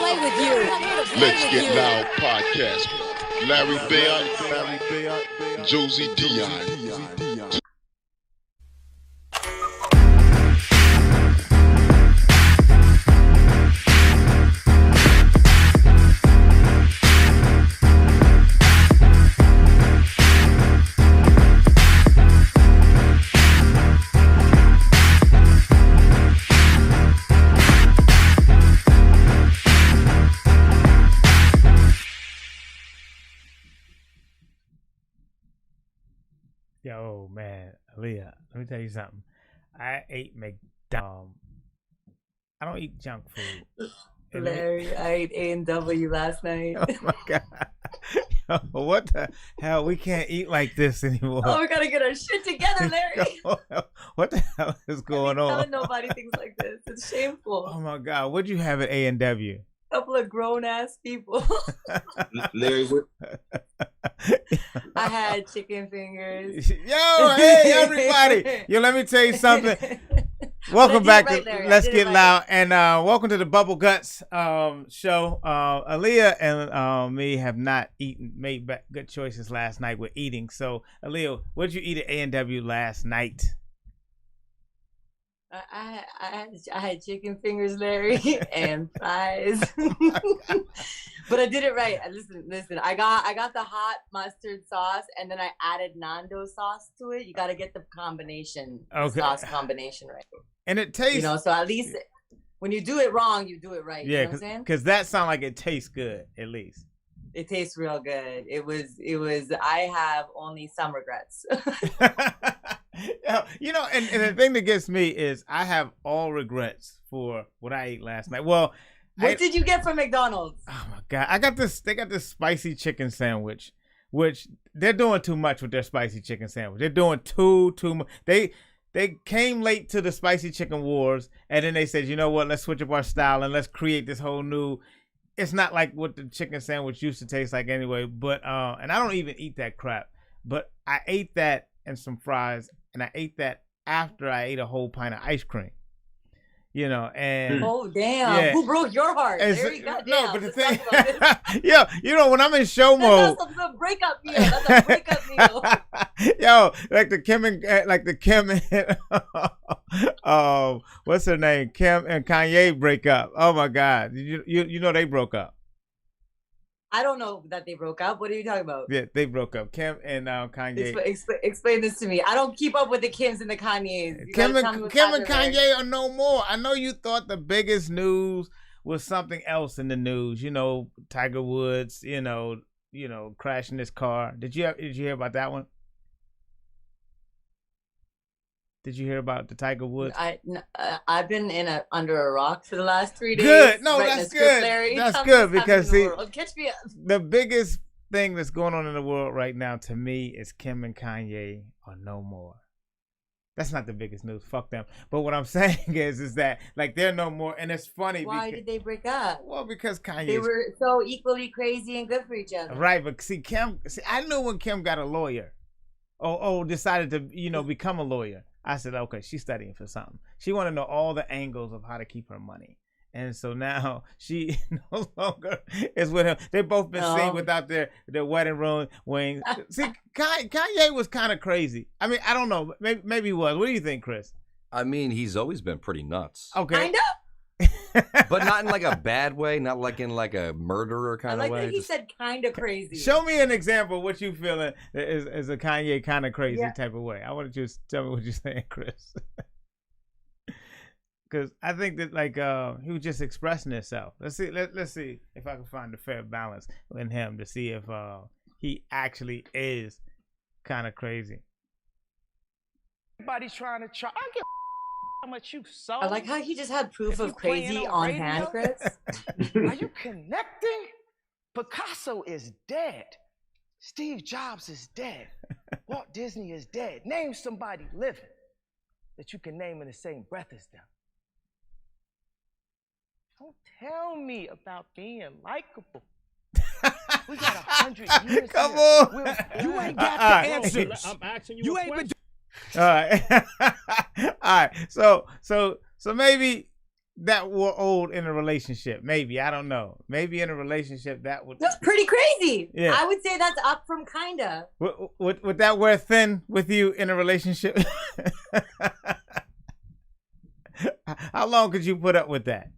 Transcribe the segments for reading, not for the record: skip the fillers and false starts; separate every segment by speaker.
Speaker 1: play with you.
Speaker 2: Let's Get Loud podcast. Larry Beyah, Josie, Dion.
Speaker 3: Yo, man, Aaliyah, let me tell you something. I ate McDonald's. I don't eat junk food.
Speaker 4: Larry, I ate A&W last night.
Speaker 3: Oh my God. Yo, what the hell? We can't eat like this anymore.
Speaker 4: Oh, we gotta get our shit together, Larry.
Speaker 3: What the hell is going on?
Speaker 4: Telling nobody things like this. It's shameful.
Speaker 3: Oh my God, what'd you have at A&W?
Speaker 4: Couple of grown ass people.
Speaker 2: Larry,
Speaker 4: I had chicken fingers.
Speaker 3: Yo, hey everybody! Yo, let me tell you something. Welcome back to Let's Get Loud, and welcome to the Bubble Guts show. Aaliyah and me have not made good choices last night with eating. So, Aaliyah, what did you eat at A&W last night?
Speaker 4: I had chicken fingers, Larry, and fries. But I did it right. Listen. I got the hot mustard sauce, and then I added Nando sauce to it. You got to get the combination, sauce combination right.
Speaker 3: And it tastes,
Speaker 4: so at least when you do it wrong, you do it right.
Speaker 3: Yeah,
Speaker 4: you know what I'm saying?
Speaker 3: Because that sounds like it tastes good, at least.
Speaker 4: It tastes real good. It was. I have only some regrets.
Speaker 3: And the thing that gets me is I have all regrets for what I ate last night. Well,
Speaker 4: what did you get from McDonald's?
Speaker 3: Oh my God, they got this spicy chicken sandwich, which they're doing too much with their spicy chicken sandwich. They're doing too much. They came late to the spicy chicken wars, and then they said, you know what, let's switch up our style and let's create this whole new. It's not like what the chicken sandwich used to taste like anyway. But and I don't even eat that crap. But I ate that and some fries. And I ate that after I ate a whole pint of ice cream, and
Speaker 4: oh damn, yeah. Who broke your heart? Larry,
Speaker 3: no, but the thing, when I'm in show mode,
Speaker 4: that's a breakup meal. That's a breakup meal.
Speaker 3: Yo, like the Kim and what's her name? Kim and Kanye break up. Oh my God, you know they broke up.
Speaker 4: I don't know that they broke up. What are you talking about?
Speaker 3: Yeah, they broke up. Kim and Kanye.
Speaker 4: Explain this to me. I don't keep up with the Kims and the Kanyes.
Speaker 3: Kim and Kanye are no more. I know you thought the biggest news was something else in the news. Tiger Woods. Crashing his car. Did you hear about that one? Did you hear about the Tiger Woods?
Speaker 4: I've been under a rock for the last 3 days.
Speaker 3: Good. No, that's good.
Speaker 4: Larry.
Speaker 3: That's good because see,
Speaker 4: catch me up.
Speaker 3: The biggest thing that's going on in the world right now to me is Kim and Kanye are no more. That's not the biggest news. Fuck them. But what I'm saying is that like they're no more, and it's funny.
Speaker 4: Why did they break up?
Speaker 3: Well, because Kanye.
Speaker 4: They were so equally crazy and good for each other.
Speaker 3: Right, but see, I knew when Kim got a lawyer. Decided to become a lawyer. I said, okay, she's studying for something. She want to know all the angles of how to keep her money. And so now she no longer is with him. They've both been seen without their wedding ring. See, Kanye was kind of crazy. I mean, I don't know. Maybe he was. What do you think, Chris?
Speaker 5: I mean, he's always been pretty nuts.
Speaker 3: Okay.
Speaker 4: Kind of.
Speaker 5: But not in like a bad way, not like in like a murderer kind of way.
Speaker 4: That he said kind of crazy.
Speaker 3: Show me an example of what you feeling is a Kanye kind of crazy type of way. I want you to tell me what you're saying, Chris. Because I think that he was just expressing himself. Let's see if I can find a fair balance in him to see if he actually is kind of crazy.
Speaker 6: Everybody's trying to I get how much you sold.
Speaker 4: I like how he just had proof of crazy on hand, Chris.
Speaker 6: Are you connecting? Picasso is dead. Steve Jobs is dead. Walt Disney is dead. Name somebody living that you can name in the same breath as them. Don't tell me about being likable. We got 100 years.
Speaker 3: Come on.
Speaker 6: You ain't got the answers.
Speaker 7: I'm asking you.
Speaker 6: You
Speaker 7: a
Speaker 6: ain't been.
Speaker 3: All right. All right. So maybe that were old in a relationship. Maybe, I don't know. Maybe in a relationship that would.
Speaker 4: That's pretty crazy.
Speaker 3: Yeah.
Speaker 4: I would say that's up from kinda.
Speaker 3: Would that wear thin with you in a relationship? How long could you put up with that?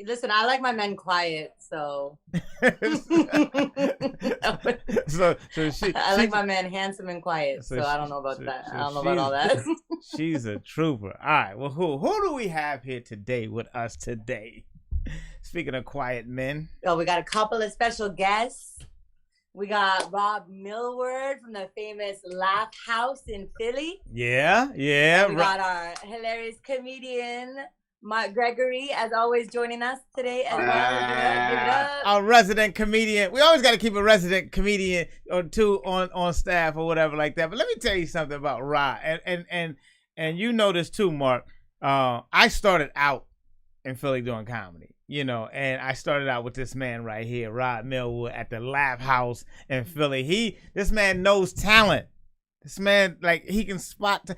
Speaker 4: Listen, I like my men quiet, so. I like my man handsome and quiet, so I don't know about that. I don't know about all that.
Speaker 3: She's a trooper. All right, well, who do we have here today with us today? Speaking of quiet men.
Speaker 4: Oh, we got a couple of special guests. We got Rob Millward from the famous Laugh House in Philly.
Speaker 3: Yeah.
Speaker 4: And we got our hilarious comedian, Mark Gregory, as always, joining us today as well. Give it up.
Speaker 3: Our resident comedian. We always got to keep a resident comedian or two on staff or whatever like that. But let me tell you something about Rod. And you know this too, Mark. I started out in Philly doing comedy. And I started out with this man right here, Rod Millward, at the Laugh House in Philly. This man knows talent. This man, he can spot.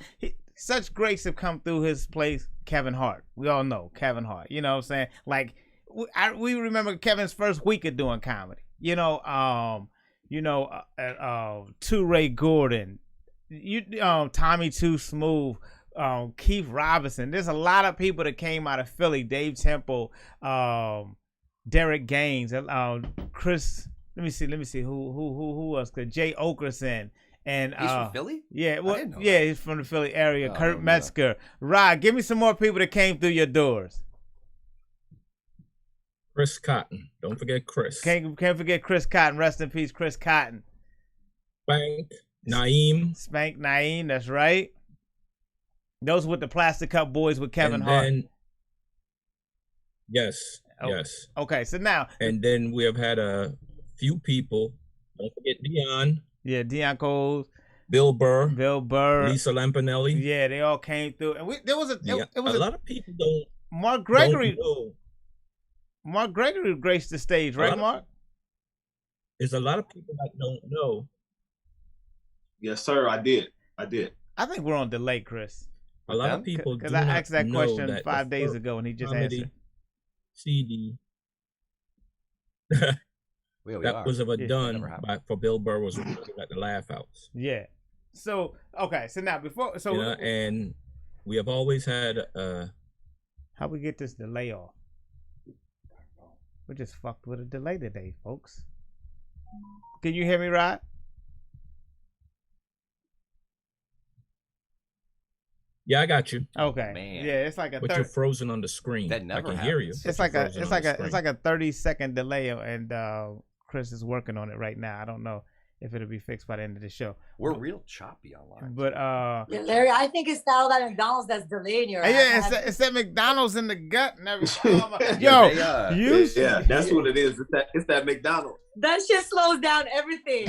Speaker 3: Such greats have come through his place. Kevin Hart. We all know Kevin Hart. You know what I'm saying? We remember Kevin's first week of doing comedy. To Ray Gordon, Tommy Too Smooth, Keith Robinson. There's a lot of people that came out of Philly. Dave Temple, Derek Gaines, Chris. Let me see who else? Jay Okerson. And
Speaker 5: he's from Philly?
Speaker 3: Yeah, he's from the Philly area. Kurt Metzger. Rod, give me some more people that came through your doors.
Speaker 1: Chris Cotton. Don't forget Chris.
Speaker 3: Can't forget Chris Cotton. Rest in peace, Chris Cotton.
Speaker 1: Spank Naeem, that's right. Those with the Plastic Cup Boys with Kevin Hart. Yes.
Speaker 3: Okay, so now.
Speaker 1: And then we have had a few people. Don't forget Dion.
Speaker 3: Yeah, Dion Coles.
Speaker 1: Bill Burr.
Speaker 3: Lisa
Speaker 1: Lampanelli.
Speaker 3: Yeah, they all came through. And it was a
Speaker 1: lot of people don't.
Speaker 3: Mark Gregory.
Speaker 1: Don't know.
Speaker 3: Mark Gregory graced the stage, right, Mark?
Speaker 1: There's a lot of people that don't know.
Speaker 2: Yes, sir. I did.
Speaker 3: I think we're on delay, Chris.
Speaker 1: A lot of people
Speaker 3: because I asked that question 5 days ago and he just answered.
Speaker 1: CD. That was done for Bill Burr was at the Laugh House.
Speaker 3: Yeah. So now
Speaker 1: and we have always had
Speaker 3: how we get this delay off? We're just fucked with a delay today, folks. Can you hear me, Rod?
Speaker 1: Yeah, I got you.
Speaker 3: Okay.
Speaker 5: Man.
Speaker 3: Yeah, it's like
Speaker 1: but you're frozen on the screen.
Speaker 5: That never
Speaker 1: I can
Speaker 5: happens.
Speaker 1: hear you.
Speaker 3: It's like a 30-second delay, and Chris is working on it right now. I don't know if it'll be fixed by the end of the show.
Speaker 5: We're real choppy online.
Speaker 3: But
Speaker 4: yeah, Larry, I think it's all that McDonald's that's delaying your
Speaker 3: ass. Yeah, it's that McDonald's in the gut and everything. Yo,
Speaker 2: yeah, that's what it is. It's that McDonald's.
Speaker 4: That shit slows down everything.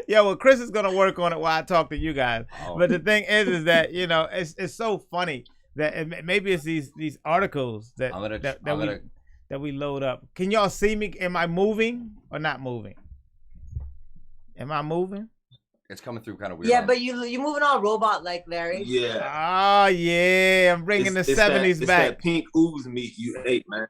Speaker 3: Yeah, well, Chris is gonna work on it while I talk to you guys. Oh. But the thing is that it's so funny that maybe it's these articles that we load up. Can y'all see me? Am I moving or not moving? Am I moving?
Speaker 5: It's coming through kind of weird.
Speaker 4: Yeah, but you moving all robot like, Larry.
Speaker 2: Yeah.
Speaker 3: Oh yeah, I'm bringing the 70s back.
Speaker 2: That pink ooze meat you ate, man.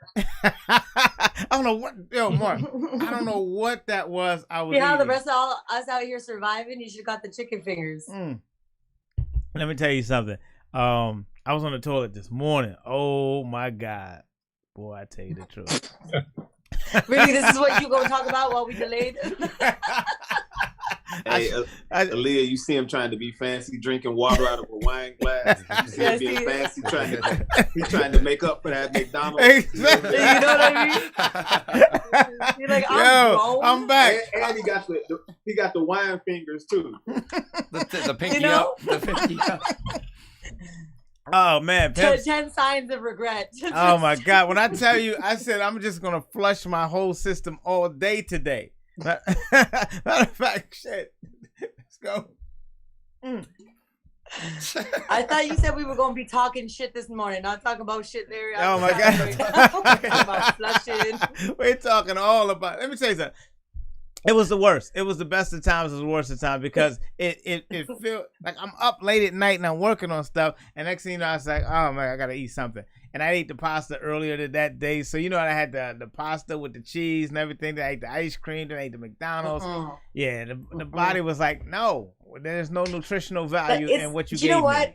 Speaker 3: I don't know what, Mark. I don't know what that was.
Speaker 4: See how the rest of us out here surviving? You should have got the chicken fingers.
Speaker 3: Let me tell you something. I was on the toilet this morning. Oh my God. Boy, I tell you the truth.
Speaker 4: Really, this is what you gonna talk about while we delayed?
Speaker 2: Hey, Aaliyah, you see him trying to be fancy, drinking water out of a wine glass. You see him being fancy, he's trying to make up for that McDonald's.
Speaker 3: Exactly.
Speaker 4: You know what I mean? You're like,
Speaker 3: I'm back.
Speaker 2: And he got the wine fingers too.
Speaker 5: The pinky up. The pinky up.
Speaker 3: Oh man,
Speaker 4: 10 signs of regret.
Speaker 3: Oh my God! When I tell you, I said I'm just gonna flush my whole system all day today. Matter of fact, shit. Let's go.
Speaker 4: I thought you said we were gonna be talking shit this morning, not talking about shit, Larry.
Speaker 3: Oh my God!
Speaker 4: About flushing.
Speaker 3: We're talking all about. Let me tell you something. It was the worst. It was the best of times. It was the worst of times because it felt like I'm up late at night and I'm working on stuff. And next thing you know, I was like, oh man, I gotta eat something. And I ate the pasta earlier that day, so you know I had the pasta with the cheese and everything. Then I ate the ice cream. Then I ate the McDonald's. Yeah, the body was like, no, there's no nutritional value in what you gave me.
Speaker 4: You know what?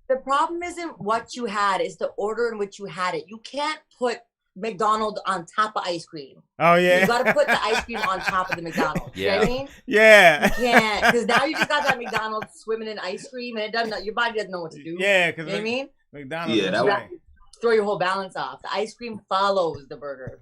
Speaker 4: The problem isn't what you had; it's the order in which you had it. You can't put McDonald's on top of ice cream.
Speaker 3: Oh yeah,
Speaker 4: you got to put the ice cream on top of the McDonald's.
Speaker 5: Yeah.
Speaker 4: You know what I mean?
Speaker 3: Yeah,
Speaker 4: you can't, because now you just got that McDonald's swimming in ice cream, and it doesn't. Your body doesn't know what to do.
Speaker 3: Yeah, because
Speaker 4: you know what I mean?
Speaker 3: McDonald's.
Speaker 2: Yeah, that was,
Speaker 4: throw your whole balance off. The ice cream follows the burger.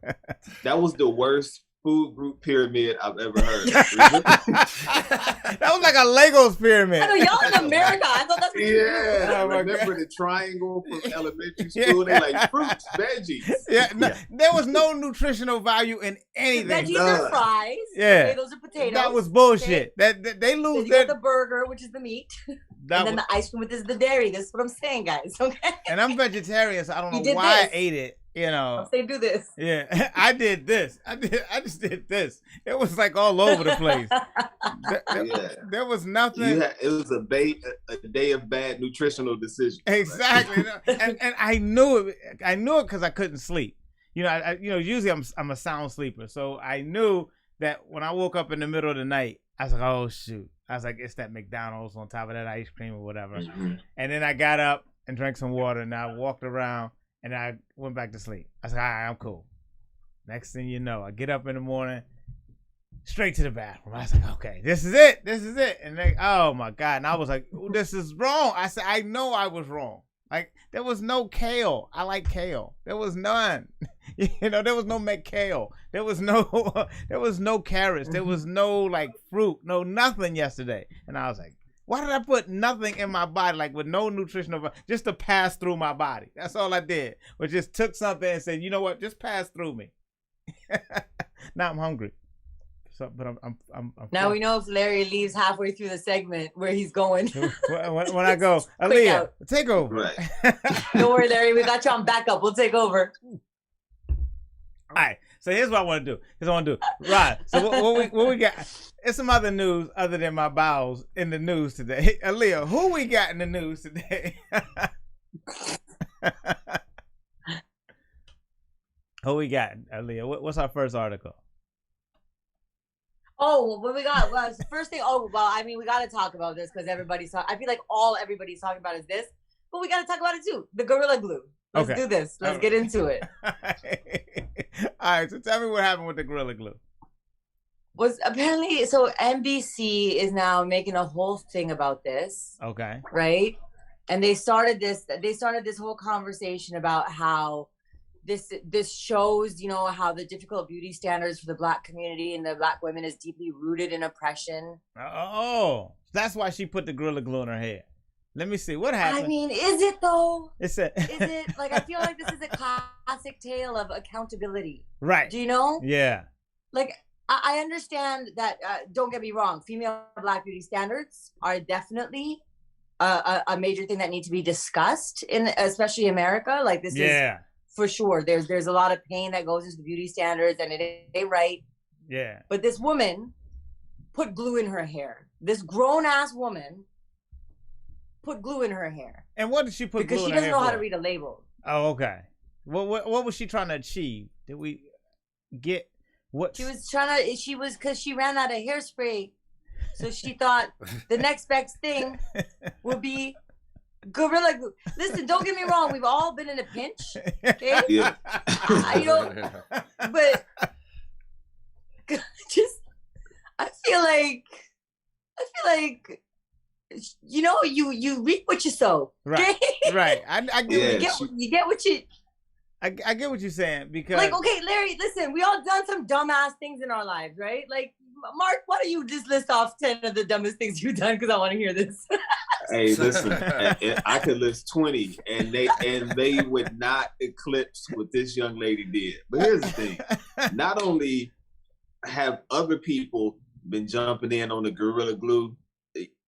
Speaker 2: That was the worst food group pyramid I've ever heard.
Speaker 3: That was like a Legos pyramid.
Speaker 4: I know y'all in America. I thought that's what you
Speaker 2: Yeah, I remember the triangle from elementary school. They like fruits, veggies.
Speaker 3: Yeah, there was no nutritional value in anything.
Speaker 4: Veggies are fries.
Speaker 3: Yeah,
Speaker 4: okay, those are potatoes.
Speaker 3: That was bullshit.
Speaker 4: Okay.
Speaker 3: That they lose.
Speaker 4: You got the burger, which is the meat, and then
Speaker 3: was,
Speaker 4: the ice cream, which is the dairy. This is what I'm saying, guys. Okay.
Speaker 3: And I'm vegetarian, so I don't know why I ate it. You know,
Speaker 4: I'm saying do this.
Speaker 3: Yeah, I did this. I just did this. It was like all over the place. There was nothing.
Speaker 2: It was a day of bad nutritional decisions.
Speaker 3: Exactly, right? and I knew it. I knew it because I couldn't sleep. You know, usually I'm a sound sleeper, so I knew that when I woke up in the middle of the night, I was like, oh shoot. I was like, it's that McDonald's on top of that ice cream or whatever. And then I got up and drank some water, and I walked around. And I went back to sleep. I said, all right, I'm cool. Next thing you know, I get up in the morning, straight to the bathroom. I was like, okay, this is it. This is it. And they, oh my God. And I was like, this is wrong. I said, I know I was wrong. Like, there was no kale. I like kale. There was none. You know, there was no McKale. There was no carrots. There was no like fruit, no nothing yesterday. And I was like, why did I put nothing in my body, like with no nutritional value, just to pass through my body? That's all I did. But just took something and said, you know what, just pass through me. Now I'm hungry. So, but I'm
Speaker 4: now we know if Larry leaves halfway through the segment where he's going.
Speaker 3: when I go, Aaliyah, take over.
Speaker 2: Right.
Speaker 4: Don't worry, Larry, we got you on backup. We'll take over.
Speaker 3: All right. So here's what I want to do. Right. So what we got? It's some other news other than my bowels in the news today. Aaliyah, who we got in the news today? Who we got, Aaliyah? What's our first article?
Speaker 4: Oh, what we got? Well, the first thing. Oh, well, I mean, we got to talk about this because everybody's talking. I feel like everybody's talking about is this, but we got to talk about it too. The Gorilla Glue. Let's do this. Let's get into it.
Speaker 3: All right. So tell me what happened with the Gorilla Glue.
Speaker 4: Was apparently so NBC is now making a whole thing about this.
Speaker 3: Okay.
Speaker 4: Right? And they started this whole conversation about how this shows, you know, how the difficult beauty standards for the Black community and the Black women is deeply rooted in oppression.
Speaker 3: Oh, that's why she put the Gorilla Glue in her hair. Let me see what happened.
Speaker 4: I mean, is it though?
Speaker 3: Is
Speaker 4: it like, I feel like this is a classic tale of accountability.
Speaker 3: Right.
Speaker 4: Do you know?
Speaker 3: Yeah. Like,
Speaker 4: I understand that. Don't get me wrong. Female Black beauty standards are definitely a major thing that needs to be discussed in, especially America. Like this is for sure. There's a lot of pain that goes into the beauty standards, and it ain't right.
Speaker 3: Yeah.
Speaker 4: But this woman put glue in her hair. This grown ass woman put glue in her hair.
Speaker 3: And what did she put?
Speaker 4: Because
Speaker 3: glue
Speaker 4: she
Speaker 3: in her
Speaker 4: doesn't
Speaker 3: hair
Speaker 4: know how
Speaker 3: for?
Speaker 4: to read a label.
Speaker 3: Oh, okay. What was she trying to achieve? Did we get what?
Speaker 4: Because she ran out of hairspray. So she thought the next best thing would be Gorilla Glue. Listen, don't get me wrong. We've all been in a pinch. Okay?
Speaker 2: Yeah.
Speaker 4: But just, I feel like, you know, you reap what you sow.
Speaker 3: Right.
Speaker 4: Okay?
Speaker 3: Right. I get
Speaker 4: you get what you.
Speaker 3: I get what you're saying because,
Speaker 4: like, okay, Larry, listen, we all done some dumbass things in our lives, right? Like, Mark, why don't you just list off 10 of the dumbest things you've done? Because I want to hear this.
Speaker 2: Hey, listen, I could list 20, and they would not eclipse what this young lady did. But here's the thing: not only have other people been jumping in on the Gorilla Glue,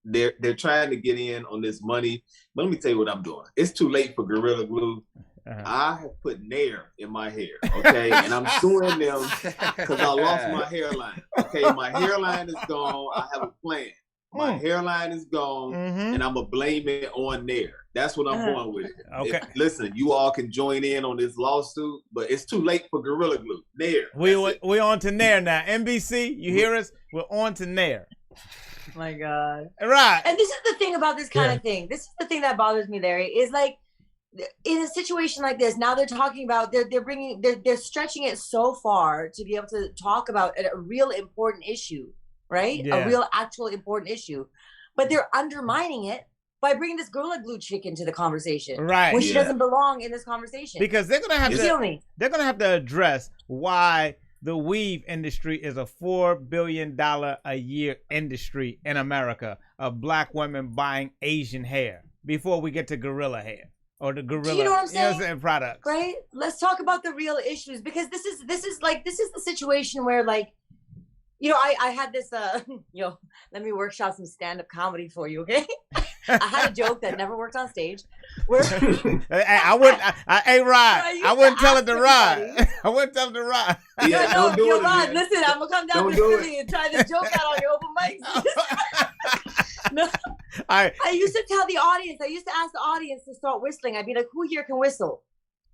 Speaker 2: they're trying to get in on this money. But let me tell you what I'm doing. It's too late for Gorilla Glue. I have put Nair in my hair, okay? And I'm suing them because I lost my hairline. Okay, my hairline is gone. I have a plan. My hairline is gone, and I'm going to blame it on Nair. That's what I'm going with.
Speaker 3: Okay.
Speaker 2: Listen, you all can join in on this lawsuit, but it's too late for Gorilla Glue. Nair.
Speaker 3: We're on to Nair now. NBC, you hear us? We're on to Nair.
Speaker 4: My God.
Speaker 3: Right.
Speaker 4: And this is the thing about this kind of thing. This is the thing that bothers me, Larry, is like, in a situation like this, now they're talking about, they're stretching it so far to be able to talk about a real important issue, right?
Speaker 3: Yeah.
Speaker 4: A real actual important issue. But they're undermining it by bringing this Gorilla Glue chick into the conversation.
Speaker 3: Right.
Speaker 4: When she doesn't belong in this conversation.
Speaker 3: Because they're going to have
Speaker 4: they're
Speaker 3: going to have to address why the weave industry is a $4 billion a year industry in America of Black women buying Asian hair before we get to gorilla hair. Or the gorilla,
Speaker 4: you know what I'm saying?
Speaker 3: Products.
Speaker 4: Right? Let's talk about the real issues, because this is the situation where, like, you know, I had this let me workshop some stand-up comedy for you, okay? I had a joke that never worked on stage. Where
Speaker 3: I wouldn't tell it to Rod. I wouldn't tell it to Rod.
Speaker 2: Yeah, don't do it.
Speaker 4: Rod, listen, I'm gonna come down to Philly and try this joke out on your open mics. No. I used to tell the audience, I used to ask the audience to start whistling. I'd be like, who here can whistle?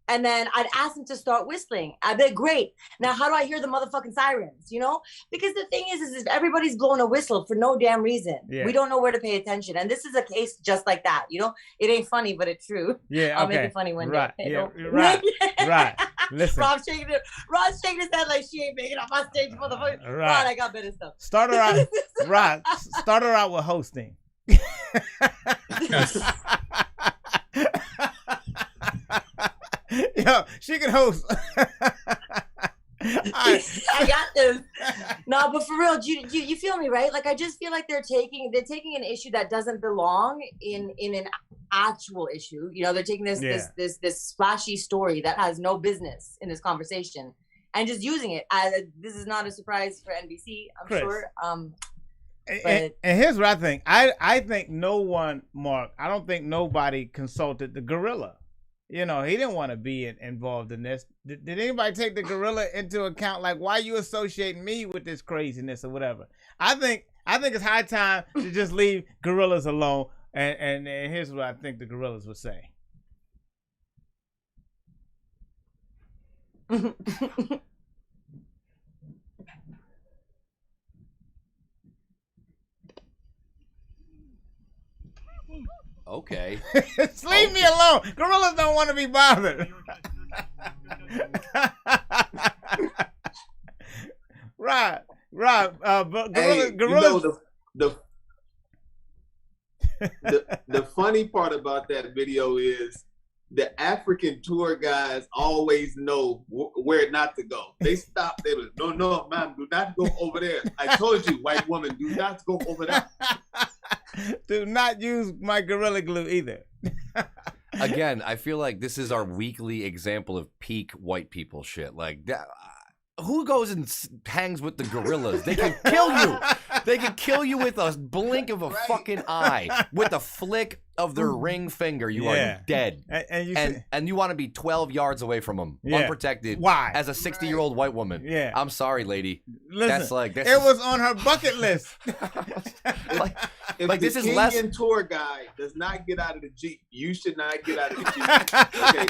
Speaker 4: And then I'd ask them to start whistling. I'd be like, great. Now, how do I hear the motherfucking sirens? You know? Because the thing is if everybody's blowing a whistle for no damn reason, we don't know where to pay attention. And this is a case just like that. You know? It ain't funny, but it's true.
Speaker 3: Yeah,
Speaker 4: I'll make it funny one
Speaker 3: day.
Speaker 4: Yeah,
Speaker 3: right. Right. Listen.
Speaker 4: Rob's shaking his head like she ain't making up on stage, motherfucker.
Speaker 3: Right.
Speaker 4: Rod, I got better stuff.
Speaker 3: Start her out. Rod, start her out with hosting. Yo, she can host.
Speaker 4: I got this. No, but for real, you feel me, right? Like, I just feel like they're taking an issue that doesn't belong in an actual issue. You know, they're taking this splashy story that has no business in this conversation and just using it as this is not a surprise for NBC, I'm
Speaker 3: Chris.
Speaker 4: sure.
Speaker 3: And here's what I think. I think no one, Mark, I don't think nobody consulted the gorilla. You know, he didn't want to be involved in this. Did anybody take the gorilla into account? Like, why you associating me with this craziness or whatever? I think it's high time to just leave gorillas alone. And here's what I think the gorillas would say.
Speaker 5: Okay.
Speaker 3: Just leave me alone. Gorillas don't want to be bothered. Right. But gorillas.
Speaker 2: You know, the funny part about that video is the African tour guides always know where not to go. They stop. They was, no, ma'am, do not go over there. I told you, white woman, do not go over there.
Speaker 3: Do not use my Gorilla Glue either.
Speaker 5: Again, I feel like this is our weekly example of peak white people shit. Like, who goes and hangs with the gorillas? They can kill you. They can kill you with a blink of a fucking eye. With a flick of their ring finger, you are dead. And you want to be 12 yards away from them, unprotected.
Speaker 3: Why?
Speaker 5: As a 60-year-old white woman.
Speaker 3: Yeah.
Speaker 5: I'm sorry, lady.
Speaker 3: Listen, it was on her bucket list.
Speaker 2: If
Speaker 5: like
Speaker 2: the
Speaker 5: this is
Speaker 2: Kenyan tour guide does not get out of the Jeep, you should not get out of the Jeep. Okay,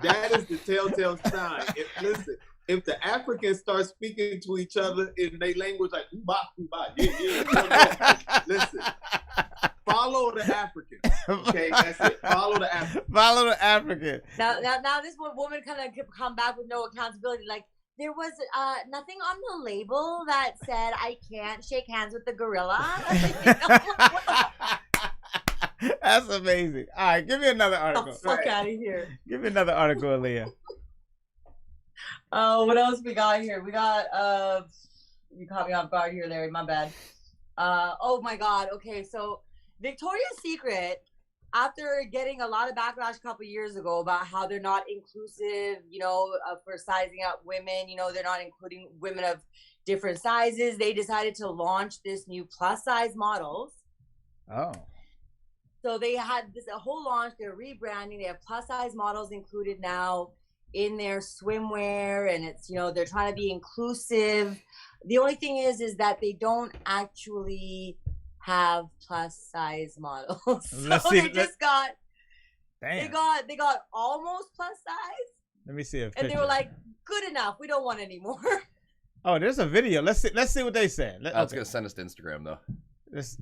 Speaker 2: that is the telltale sign. If the Africans start speaking to each other in their language like listen, follow the African. Okay, that's it. Follow the African.
Speaker 3: Follow the African.
Speaker 4: Now this one woman kind of come back with no accountability. Like, there was nothing on the label that said I can't shake hands with the gorilla.
Speaker 3: That's amazing. All right, give me another article.
Speaker 4: Get the fuck out of here.
Speaker 3: Give me another article, Aaliyah.
Speaker 4: What else we got here? We got you caught me off guard here, Larry. My bad. Oh my God. Okay, so Victoria's Secret, after getting a lot of backlash a couple years ago about how they're not inclusive, you know, for sizing up women, you know, they're not including women of different sizes, they decided to launch this new plus size models.
Speaker 3: Oh.
Speaker 4: So they had a whole launch. They're rebranding. They have plus size models included now in their swimwear, and it's, you know, they're trying to be inclusive. The only thing is that they don't actually have plus size models. So they got almost plus size.
Speaker 3: Let me see a picture.
Speaker 4: And they were like, good enough. We don't want any more.
Speaker 3: Oh, there's a video. Let's see what they said.
Speaker 5: I was gonna send us to Instagram though.
Speaker 3: Let's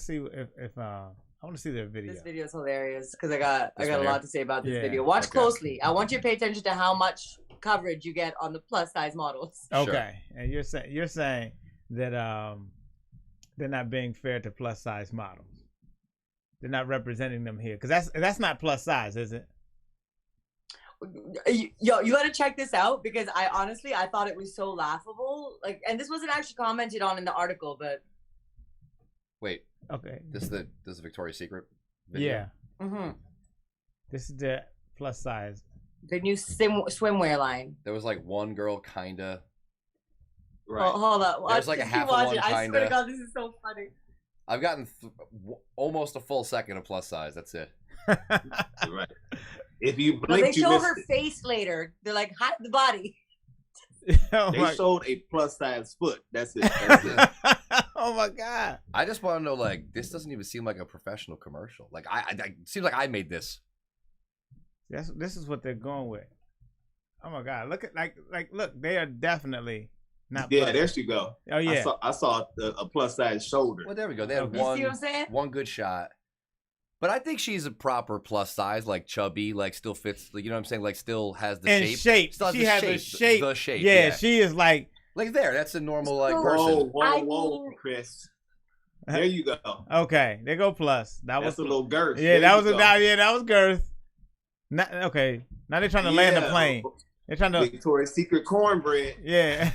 Speaker 3: see if I want to see their video.
Speaker 4: This video is hilarious because I got a lot to say about this video. Watch closely. I want you to pay attention to how much coverage you get on the plus size models.
Speaker 3: Okay, sure. And you're saying that they're not being fair to plus size models. They're not representing them here because that's not plus size, is it?
Speaker 4: Yo, you gotta check this out because I thought it was so laughable. Like, and this wasn't actually commented on in the article, but
Speaker 5: wait,
Speaker 3: okay,
Speaker 5: this is Victoria's Secret video?
Speaker 3: Yeah. Mm-hmm. This is the plus size,
Speaker 4: the new swimwear line.
Speaker 5: There was like one girl kinda.
Speaker 4: Right. Oh, hold up.
Speaker 5: There's like a half of one kinda.
Speaker 4: I swear to God, this is so funny.
Speaker 5: I've gotten almost a full second of plus size. That's it.
Speaker 2: Right. If you blink,
Speaker 4: they show her face later. They're like, hide the body.
Speaker 2: They showed a plus size foot. That's it. That's it.
Speaker 3: Oh my God.
Speaker 5: I just want to know, like, this doesn't even seem like a professional commercial. Like, it seems like I made this.
Speaker 3: This is what they're going with. Oh my God. Look at look, they are definitely not.
Speaker 2: Yeah, there she go.
Speaker 3: Oh yeah.
Speaker 2: I saw a plus size shoulder.
Speaker 5: Well, there we go. They had
Speaker 4: you see what I'm saying?
Speaker 5: one good shot. But I think she's a proper plus size, like chubby, like still fits. You know what I'm saying? Like still has the shape.
Speaker 3: Still has she has the shape.
Speaker 5: The shape.
Speaker 3: Yeah, she is like
Speaker 5: there. That's a normal like person.
Speaker 2: Whoa, Chris. There you go.
Speaker 3: Okay, there go plus.
Speaker 2: That's a little girth.
Speaker 3: Yeah, that was girth. Okay, now they're trying to land the plane. They're trying to
Speaker 2: Victoria's Secret cornbread.
Speaker 3: Yeah.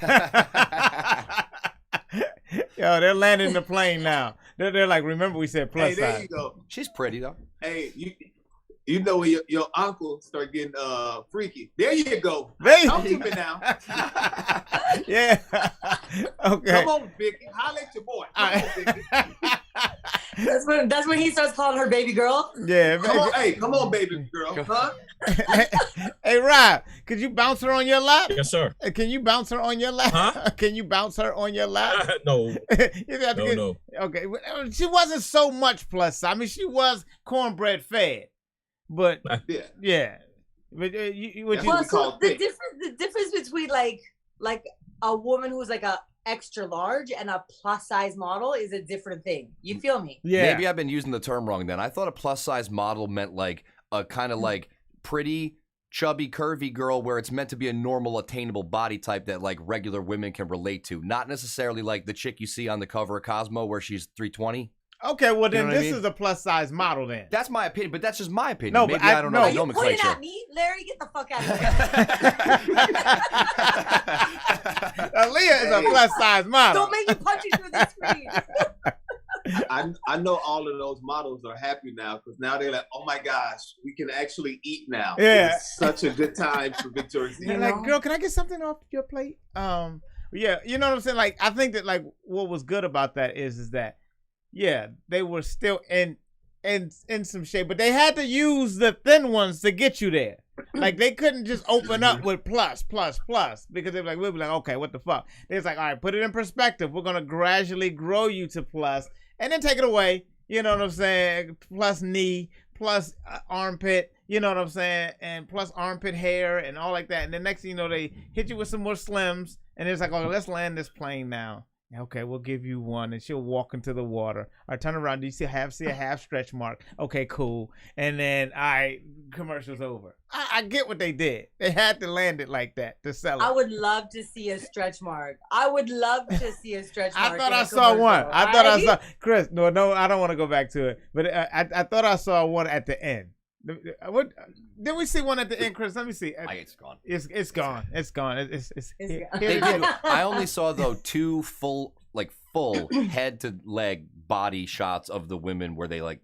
Speaker 3: Yo, they're landing the plane now. They're like, remember we said plus size.
Speaker 2: Hey, there you go.
Speaker 5: She's pretty though.
Speaker 2: Hey, you know when your uncle start getting freaky. There you go. Talk to me now.
Speaker 3: Yeah. Okay.
Speaker 2: Come on, Vicky. Holla at your boy. Come on, Vicky.
Speaker 4: That's when he starts calling her baby girl.
Speaker 3: Yeah.
Speaker 2: Come on, baby girl. Huh?
Speaker 3: Hey, Rob, could you bounce her on your lap?
Speaker 1: Yes, sir.
Speaker 3: Can you bounce her on your lap?
Speaker 1: Huh?
Speaker 3: Can you bounce her on your lap?
Speaker 1: No. No.
Speaker 3: Okay. She wasn't so much plus size. I mean, she was cornbread fed, but yeah. But
Speaker 4: the difference between like a woman who's like a extra large and a plus size model is a different thing. You feel me?
Speaker 3: Yeah.
Speaker 5: Maybe I've been using the term wrong then. I thought a plus size model meant like a kind of like pretty, chubby, curvy girl where it's meant to be a normal, attainable body type that like regular women can relate to. Not necessarily like the chick you see on the cover of Cosmo where she's 320.
Speaker 3: Okay, well then this is a plus size model then.
Speaker 5: That's my opinion, but that's just my opinion.
Speaker 3: No,
Speaker 5: maybe
Speaker 3: but
Speaker 5: I don't know the nomenclature.
Speaker 4: Are you pointing at me? Larry, get the fuck out of here.
Speaker 3: Aaliyah is a plus size model.
Speaker 4: Don't make me punch you through the screen.
Speaker 2: I know all of those models are happy now because now they're like, oh my gosh, we can actually eat now.
Speaker 3: Yeah.
Speaker 2: It's such a good time for Victoria's Secret.
Speaker 3: Like, girl, can I get something off your plate? Yeah, you know what I'm saying? Like, I think that like what was good about that is that yeah, they were still in some shape, but they had to use the thin ones to get you there. Like they couldn't just open up with plus because they're like, we'll be like, okay, what the fuck? They was like, all right, put it in perspective. We're gonna gradually grow you to plus, and then take it away. You know what I'm saying? Plus knee, plus armpit. You know what I'm saying? And plus armpit hair and all like that. And then next thing you know, they hit you with some more slims, and it's like, oh, let's land this plane now. Okay, we'll give you one, and she'll walk into the water. Or turn around, do you see a half stretch mark? Okay, cool. And then, all right, commercial's over. I get what they did. They had to land it like that to sell it.
Speaker 4: I would love to see a stretch mark. I would love to see a stretch mark.
Speaker 3: I thought I saw one. I saw Chris. No, I don't want to go back to it. But I thought I saw one at the end. What did we see one at the end, Chris? Let me see.
Speaker 5: It's gone.
Speaker 3: It's gone. It's gone. It's
Speaker 5: gone. I only saw though two full head to leg body shots of the women where they like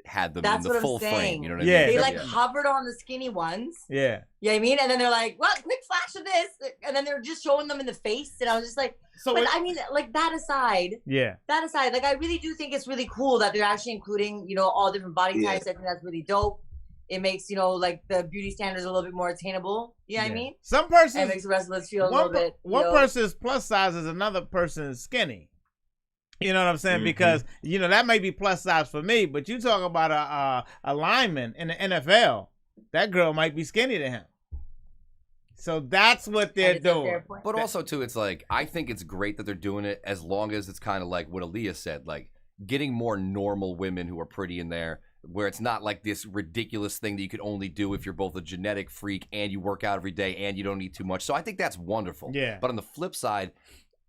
Speaker 5: had them
Speaker 4: That's
Speaker 5: in the
Speaker 4: what
Speaker 5: full
Speaker 4: I'm saying.
Speaker 5: frame. You know what
Speaker 3: Yeah.
Speaker 5: I mean?
Speaker 4: They like hovered on the skinny ones.
Speaker 3: Yeah.
Speaker 4: You know what I mean? And then they're like, well, quick flash of this. And then they're just showing them in the face. And I was just like,
Speaker 3: So
Speaker 4: but I mean, like that aside, like I really do think it's really cool that they're actually including, you know, all different body types. I think that's really dope. It makes, you know, like the beauty standards a little bit more attainable. You know what I mean?
Speaker 3: Some persons,
Speaker 4: and it makes the rest of us feel a little bit.
Speaker 3: One person's plus size is another person's skinny. You know what I'm saying? Because, you know, that may be plus size for me, but you talk about a lineman in the NFL, that girl might be skinny to him. So that's what they're doing.
Speaker 5: But also, too, it's like, I think it's great that they're doing it as long as it's kind of like what Aaliyah said, like getting more normal women who are pretty in there, where it's not like this ridiculous thing that you could only do if you're both a genetic freak and you work out every day and you don't eat too much. So I think that's wonderful.
Speaker 3: Yeah.
Speaker 5: But on the flip side,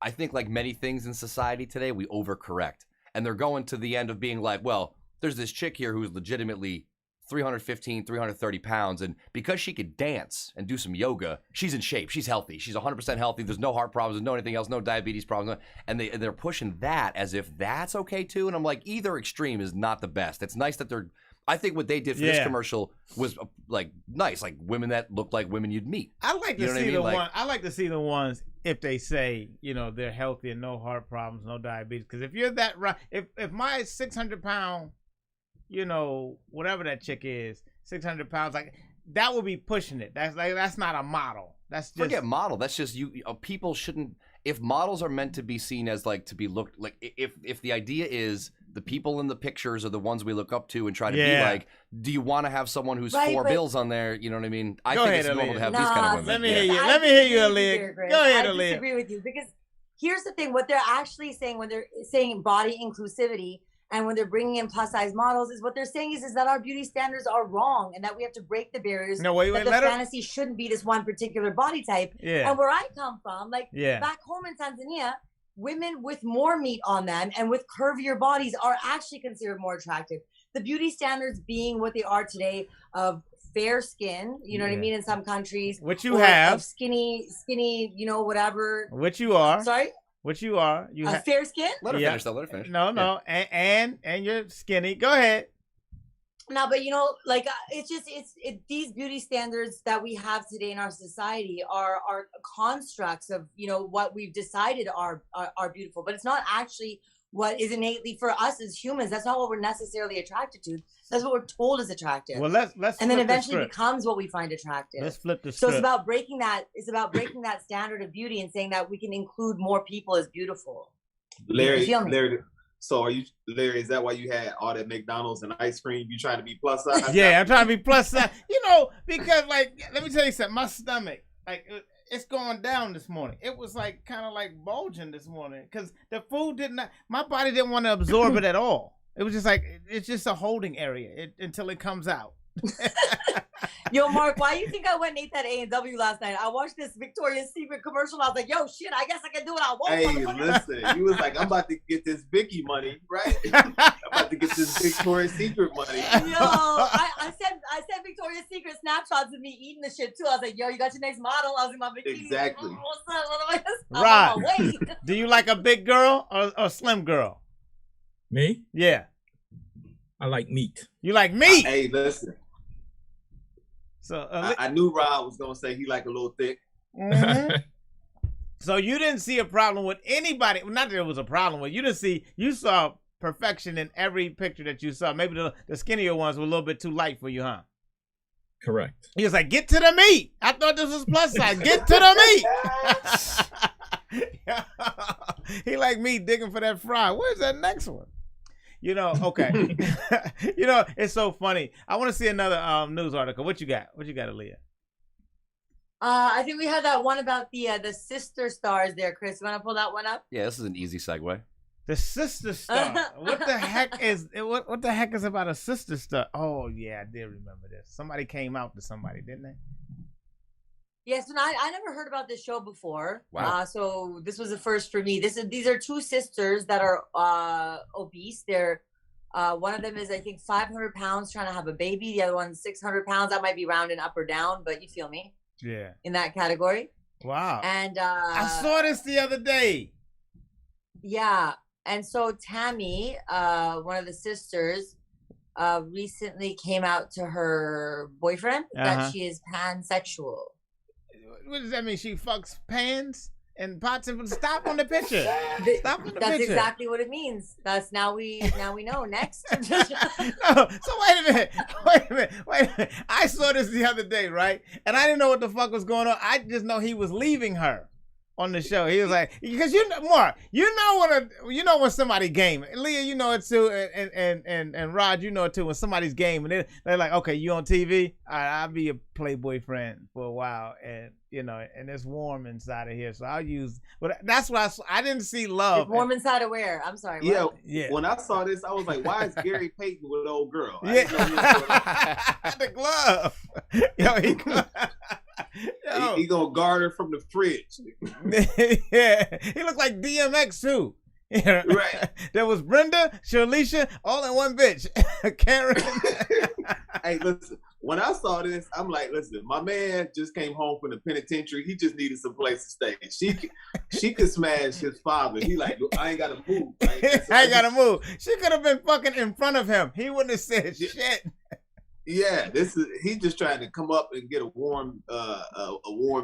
Speaker 5: I think like many things in society today, we overcorrect. And they're going to the end of being like, well, there's this chick here who's legitimately 315, 330 pounds. And because she could dance and do some yoga, she's in shape. She's healthy. She's 100% healthy. There's no heart problems. There's no anything else, no diabetes problems. And they're pushing that as if that's okay too. And I'm like, either extreme is not the best. It's nice that they're, I think what they did for this commercial was like nice, like women that look like women you'd meet.
Speaker 3: I like to see the one. I like to see the ones if they say, you know, they're healthy and no heart problems, no diabetes. Because if you're that right, if my 600-pound, you know, whatever that chick is, 600 pounds, like that would be pushing it. That's not a model. That's just
Speaker 5: forget model. That's just you. People shouldn't. If models are meant to be seen as like to be looked like, if the idea is the people in the pictures are the ones we look up to and try to be like, do you want to have someone who's four bills on there? You know what I mean? I think it's normal to have these kind of women.
Speaker 3: Let me hear you. Let me hear you, Aaliyah. Go ahead, Aaliyah.
Speaker 4: I disagree with you because here's the thing: what they're actually saying when they're saying body inclusivity and when they're bringing in plus size models is what they're saying is that our beauty standards are wrong and that we have to break the barriers.
Speaker 3: No, wait,
Speaker 4: that the fantasy shouldn't be this one particular body type.
Speaker 3: Yeah.
Speaker 4: And where I come from, like back home in Tanzania, women with more meat on them and with curvier bodies are actually considered more attractive. The beauty standards being what they are today of fair skin, you know what I mean, in some countries.
Speaker 3: Which you have.
Speaker 4: Of skinny, you know, whatever.
Speaker 3: Which you are.
Speaker 4: Sorry?
Speaker 3: Which you are. You have
Speaker 4: fair skin?
Speaker 5: Let her finish though, let her finish.
Speaker 3: No. And you're skinny. Go ahead.
Speaker 4: No, but you know, like it's these beauty standards that we have today in our society are constructs of, you know, what we've decided are beautiful, but it's not actually what is innately for us as humans. That's not what we're necessarily attracted to. That's what we're told is attractive.
Speaker 3: Well, let's
Speaker 4: and then eventually becomes what we find attractive.
Speaker 3: Let's flip the
Speaker 4: script. So
Speaker 3: it's
Speaker 4: about breaking that. It's about breaking that standard of beauty and saying that we can include more people as beautiful.
Speaker 2: Larry, so are you, Larry? Is that why you had all that McDonald's and ice cream? You trying to be plus size?
Speaker 3: Yeah, I'm trying to be plus size. You know, because like, let me tell you something. My stomach, like, it's going down this morning. It was like kind of like bulging this morning because the food my body didn't want to absorb it at all. It was just like, it's just a holding area until it comes out.
Speaker 4: Yo, Mark, why do you think I went and ate that A&W last night? I watched this Victoria's Secret commercial. I was like, yo, shit, I guess I can do what I want.
Speaker 2: Hey, listen, you was like, I'm about to get this Vicky money, right? I'm about to get this Victoria's Secret money.
Speaker 4: Yo, I sent Victoria's Secret snapshots of me eating the shit too. I was like, yo, you got your next model? I was in my bikini.
Speaker 2: Exactly.
Speaker 4: What's up?
Speaker 3: Right. Do you like a big girl or a slim girl?
Speaker 1: Me?
Speaker 3: Yeah.
Speaker 1: I like meat.
Speaker 3: You like meat?
Speaker 2: Hey, listen.
Speaker 3: So
Speaker 2: I knew Rob was gonna say he like a little thick.
Speaker 3: Mm-hmm. So you didn't see a problem with anybody. Not that it was a problem with. You saw perfection in every picture that you saw. Maybe the skinnier ones were a little bit too light for you, huh?
Speaker 1: Correct.
Speaker 3: He was like, get to the meat. I thought this was plus size. Get to the meat. He like me digging for that fry. Where's that next one? You know, okay. You know, it's so funny. I want to see another news article. What you got? What you got, Aaliyah?
Speaker 4: I think we had that one about the sister stars there, Chris. You want to pull that one up?
Speaker 5: Yeah, this is an easy segue.
Speaker 3: The sister star. What the heck is what the heck is about a sister star? Oh yeah, I did remember this. Somebody came out to somebody, didn't they?
Speaker 4: Yes, and I never heard about this show before.
Speaker 5: Wow.
Speaker 4: So this was the first for me. These are two sisters that are obese. They're one of them is I think 500 pounds trying to have a baby. The other one's 600 pounds. That might be rounding up or down, but you feel me?
Speaker 3: Yeah.
Speaker 4: In that category.
Speaker 3: Wow.
Speaker 4: And
Speaker 3: I saw this the other day.
Speaker 4: Yeah. And so Tammy, one of the sisters, recently came out to her boyfriend that she is pansexual.
Speaker 3: What does that mean? She fucks pans and pots and stop on the picture. Stop on the
Speaker 4: That's
Speaker 3: picture.
Speaker 4: exactly what it means. That's now we know. Next.
Speaker 3: No, so wait a minute. I saw this the other day, right? And I didn't know what the fuck was going on. I just know he was leaving her on the show. He was like, because you know, Mark, you know when somebody game. Leah, you know it too, and Rod, you know it too. When somebody's game and they're like, okay, you on TV? I'll be a Playboy friend for a while, and you know, and it's warm inside of here, so I'll use. But that's why I didn't see love.
Speaker 4: It's warm inside of where? I'm sorry.
Speaker 2: Yeah,
Speaker 3: yeah.
Speaker 2: When I saw this, I was like, why is Gary Payton with an old girl?
Speaker 3: Yeah. The glove.
Speaker 2: He gonna guard her from the fridge.
Speaker 3: Yeah, he looked like DMX too. Yeah.
Speaker 2: Right.
Speaker 3: There was Brenda, Shirleisha, all in one bitch. Karen.
Speaker 2: Hey, listen. When I saw this, I'm like, listen, my man just came home from the penitentiary. He just needed some place to stay. She could smash his father. He like, I ain't gotta move. I ain't
Speaker 3: gotta move. She could have been fucking in front of him. He wouldn't have said shit.
Speaker 2: Yeah, he's just trying to come up and get a warm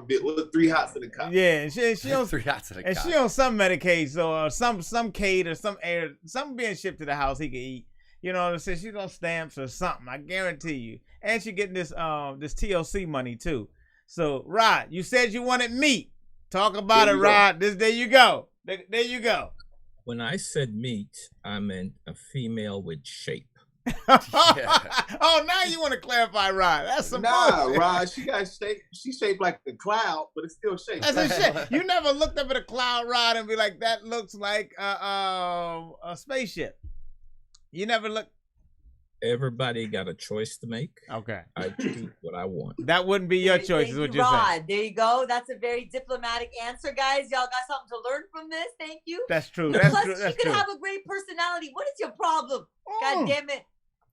Speaker 2: bit with 3 hots in the cup.
Speaker 3: Yeah, and she on
Speaker 5: 3 hots in the cup.
Speaker 3: And she on some medication or some Kate or some air, something being shipped to the house he could eat. You know what I'm saying? She's on stamps or something. I guarantee you. And she getting this TLC money too. So Rod, you said you wanted meat. Talk about it, Rod. There you go. There you go.
Speaker 7: When I said meat, I meant a female with shape.
Speaker 3: Oh, now you want to clarify, Rod? That's some bullshit.
Speaker 2: Rod. She got shape. She's shaped like a cloud, but it's still shaped.
Speaker 3: That's a shit. You never looked up at a cloud, Rod, and be like, "That looks like a spaceship." You never look.
Speaker 7: Everybody got a choice to make.
Speaker 3: Okay.
Speaker 7: I choose what I want.
Speaker 3: That wouldn't be your choice, is what you're saying.
Speaker 4: There you go. That's a very diplomatic answer, guys. Y'all got something to learn from this. Thank you.
Speaker 3: That's true.
Speaker 4: Plus, she could have a great personality. What is your problem? God damn it.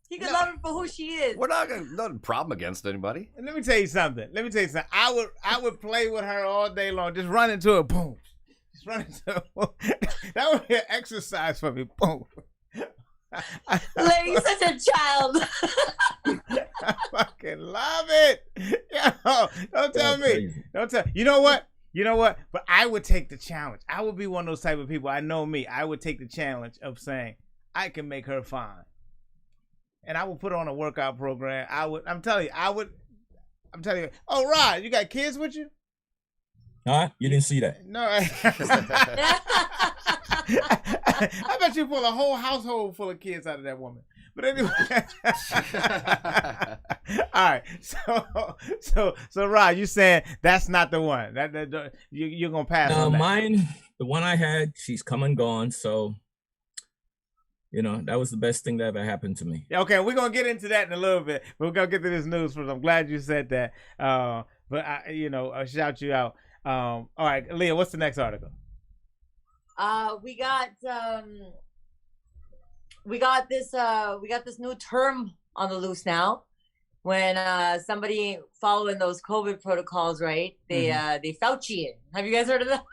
Speaker 4: He could love her for who she is.
Speaker 5: We're not gonna no problem against anybody.
Speaker 3: Let me tell you something. I would play with her all day long. Just run into her. Boom. Just run into her. That would be an exercise for me. Boom.
Speaker 4: Larry's such a child.
Speaker 3: I fucking love it. Yo, don't tell me. Crazy. Don't tell. You know what? But I would take the challenge. I would be one of those type of people. I know me. I would take the challenge of saying I can make her fine. And I would put her on a workout program. I'm telling you. Oh, Rod, you got kids with you?
Speaker 7: Huh? You didn't see that?
Speaker 3: No. I bet you pull a whole household full of kids out of that woman. But anyway. All right. So Rod, you saying that's not the one. You're going to pass on that.
Speaker 7: Mine, the one I had, she's come and gone. So, that was the best thing that ever happened to me.
Speaker 3: Okay, we're going to get into that in a little bit. But we're going to get to this news first. I'm glad you said that. But, I shout you out. All right, Leah, what's the next article?
Speaker 4: We got this new term on the loose now. When somebody following those COVID protocols, right? They Fauci it. Have you guys heard of that?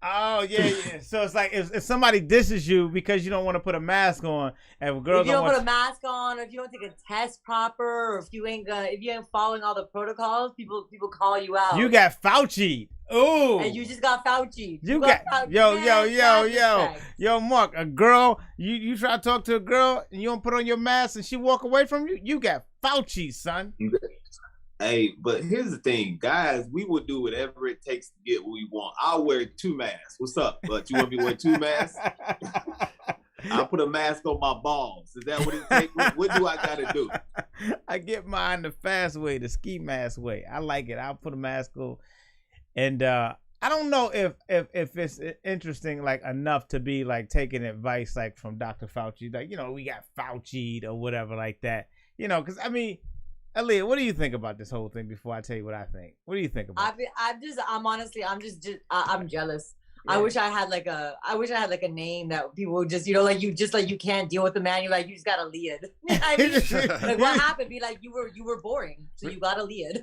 Speaker 3: Oh yeah. So it's like if somebody disses you because you don't want to put a mask on, and if you
Speaker 4: don't put a mask on, or if you don't take a test proper, or if you ain't following all the protocols, people call you out.
Speaker 3: You got Fauci. Ooh.
Speaker 4: And you just got Fauci.
Speaker 3: You got yo, Mark. A girl, you try to talk to a girl and you don't put on your mask and she walk away from you. You got Fauci, son.
Speaker 2: Hey, but here's the thing, guys. We will do whatever it takes to get what we want. I'll wear 2 masks. What's up? But you want me to wear 2 masks? I'll put a mask on my balls. Is that what it takes? What do I gotta do?
Speaker 3: I get mine the fast way, the ski mask way. I like it. I'll put a mask on. And I don't know if it's interesting like enough to be like taking advice like from Dr. Fauci, like we got Fauci'd or whatever like that, because I mean, Aaliyah, what do you think about this whole thing? Before I tell you what I think, what do you think about it?
Speaker 4: I'm jealous.
Speaker 3: Yeah.
Speaker 4: I wish I had like a name that people would just you can't deal with the man. You just got a lead. I mean, like what happened? Be like you were boring, so you got a lead.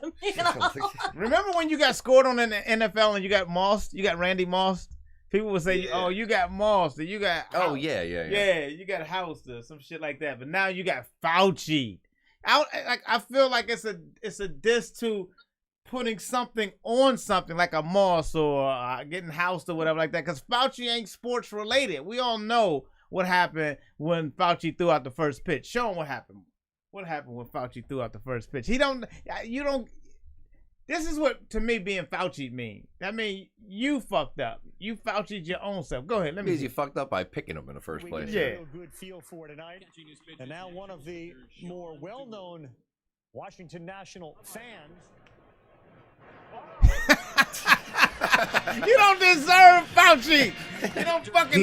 Speaker 3: Remember when you got scored on in the NFL and you got Moss? You got Randy Moss. People would say, "Oh, you got Moss, or you got
Speaker 5: yeah,
Speaker 3: you got House, or some shit like that." But now you got Fauci. I feel like it's a diss to putting something on something like a Moss or getting housed or whatever like that, because Fauci ain't sports related. We all know what happened when Fauci threw out the first pitch. Show him what happened. What happened when Fauci threw out the first pitch? You don't. This is what, to me, being Fauci mean. That mean you fucked up. You Fauci'd your own self. Go ahead. Let me.
Speaker 5: Means you fucked up by picking him in the first place.
Speaker 3: Yeah.
Speaker 8: Good feel for tonight. And now one of the more well-known Washington National fans.
Speaker 3: You don't deserve Fauci. You don't fucking.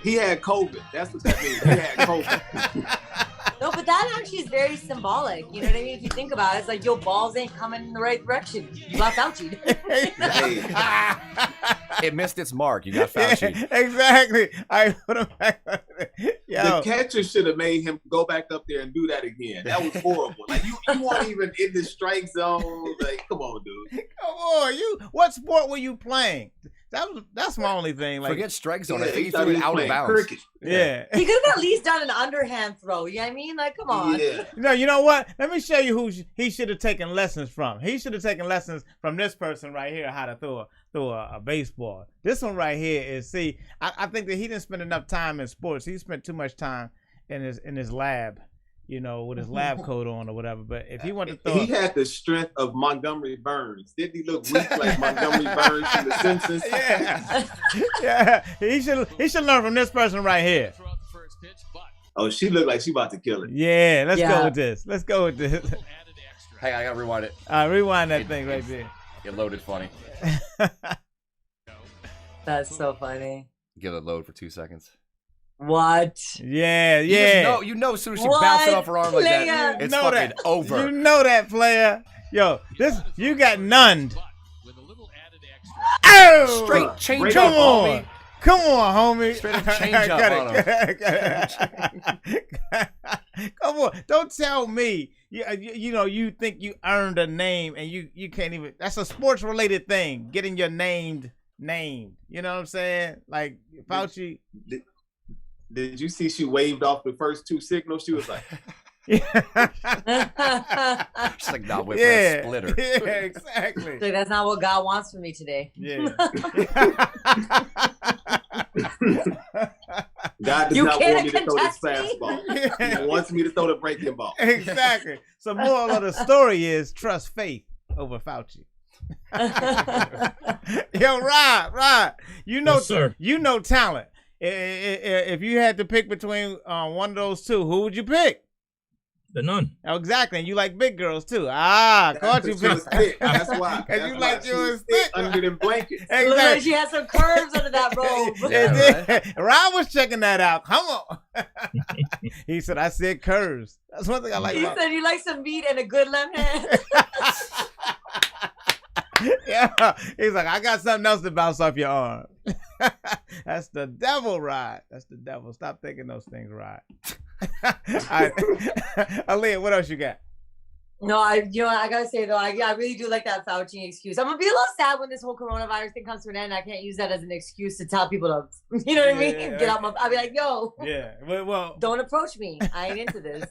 Speaker 2: He had COVID. That's what that means. He had COVID.
Speaker 4: No, but that actually is very symbolic. You know what I mean? If you think about it, it's like your balls ain't coming in the right direction. You got Fauci.
Speaker 5: It missed its mark. You got Fauci.
Speaker 3: Exactly. I put him back.
Speaker 2: The catcher should have made him go back up there and do that again. That was horrible. Like you weren't even in the strike zone. Like, come on, dude.
Speaker 3: Come on, what sport were you playing? That's my only thing. Like,
Speaker 5: forget strike zone. I think he threw it out of bounds.
Speaker 2: Cricket.
Speaker 3: Yeah.
Speaker 4: He could have at least done an underhand throw. You know what I mean? Like, come on.
Speaker 2: Yeah.
Speaker 3: No, you know what? Let me show you who he should have taken lessons from. He should have taken lessons from this person right here, how to throw a baseball. This one right here is, I think that he didn't spend enough time in sports. He spent too much time in his lab, with his lab coat on or whatever. But if he wanted to throw,
Speaker 2: he had the strength of Montgomery Burns. Didn't he look weak like Montgomery Burns from The Simpsons?
Speaker 3: Yeah. Yeah. He should learn from this person right here.
Speaker 2: Oh, she looked like she about to kill it.
Speaker 3: Yeah, let's go with this. Let's go with this.
Speaker 5: Hey, I gotta rewind it.
Speaker 3: Rewind that thing right there.
Speaker 5: It loaded funny.
Speaker 4: That's so funny.
Speaker 5: Get it load for 2 seconds.
Speaker 4: What?
Speaker 3: Yeah.
Speaker 5: You know, as soon as she bounced it off her arm like that, it's fucking over.
Speaker 3: You know that, player. Yo, you got nunned. Oh!
Speaker 5: Straight change
Speaker 3: Come
Speaker 5: up,
Speaker 3: on.
Speaker 5: homie.
Speaker 3: Come on, homie.
Speaker 5: Straight up change up on him.
Speaker 3: Come on. Don't tell me. You think you earned a name and you can't even. That's a sports related thing. Getting your named. You know what I'm saying? Like Fauci.
Speaker 2: Did you see she waved off the first two signals? She was like,
Speaker 5: she's like, nah, wait for that splitter.
Speaker 3: Yeah, exactly.
Speaker 4: So that's not what God wants from me today.
Speaker 3: Yeah.
Speaker 2: God does not want me to throw this fastball. He wants me to throw the breaking ball.
Speaker 3: Exactly. So moral of the story is trust faith over Fauci. Yo, Rod,
Speaker 7: Yes, sir.
Speaker 3: You know talent. If you had to pick between one of those two, who would you pick?
Speaker 7: The nun.
Speaker 3: Oh, exactly. And you like big girls too. Caught you.
Speaker 2: That's why.
Speaker 3: Because you like yours thick.
Speaker 2: Under them blankets.
Speaker 3: Exactly.
Speaker 4: Look like she has some curves under that robe.
Speaker 3: Yeah, Rod was checking that out. Come on. He said, I said curves. That's one thing I like.
Speaker 4: He said you like some meat and a good left hand.
Speaker 3: Yeah, he's like, I got something else to bounce off your arm. That's the devil, Rod. That's the devil. Stop thinking those things, Rod. All right. Aaliyah, what else you got?
Speaker 4: No, I gotta say though, I really do like that Fauci excuse. I'm gonna be a little sad when this whole coronavirus thing comes to an end. I can't use that as an excuse to tell people to, you know what I mean? Get out my. I'll be like, yo,
Speaker 3: well,
Speaker 4: don't approach me. I ain't into this.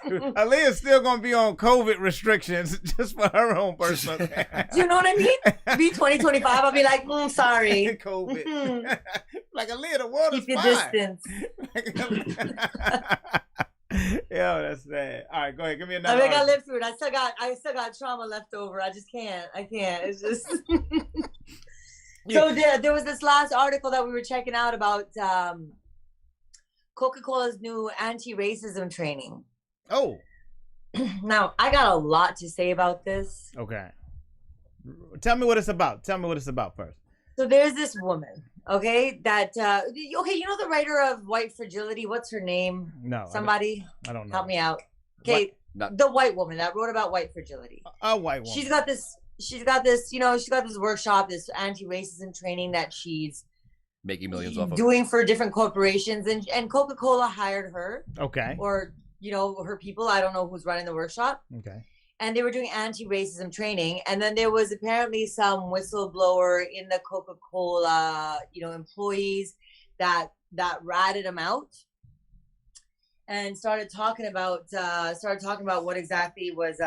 Speaker 3: Aaliyah's still gonna be on COVID restrictions just for her own personal.
Speaker 4: Do you know what I mean? Be 2025. I'll be like, sorry,
Speaker 3: COVID. Like Aaliyah, the world
Speaker 4: keep
Speaker 3: is
Speaker 4: your
Speaker 3: fine.
Speaker 4: distance.
Speaker 3: Yo, that's sad. All right, go ahead. Give me another.
Speaker 4: I think I lived through it. I still got trauma left over. I just can't. I can't. It's just. So there was this last article that we were checking out about Coca-Cola's new anti-racism training.
Speaker 3: Oh.
Speaker 4: Now I got a lot to say about this.
Speaker 3: Okay. Tell me what it's about. Tell me what it's about first.
Speaker 4: So there's this woman. Okay, you know the writer of White Fragility? What's her name?
Speaker 3: No.
Speaker 4: Somebody?
Speaker 3: I don't know.
Speaker 4: Help me out. Okay, the white woman that wrote about White Fragility.
Speaker 3: A white woman.
Speaker 4: She's got this, she's got this workshop, this anti-racism training that she's
Speaker 5: making millions off of
Speaker 4: doing for different corporations, and Coca-Cola hired her.
Speaker 3: Okay.
Speaker 4: Or, her people. I don't know who's running the workshop.
Speaker 3: Okay.
Speaker 4: and they were doing anti-racism training. And then there was apparently some whistleblower in the Coca-Cola, employees that ratted them out and started talking about what exactly was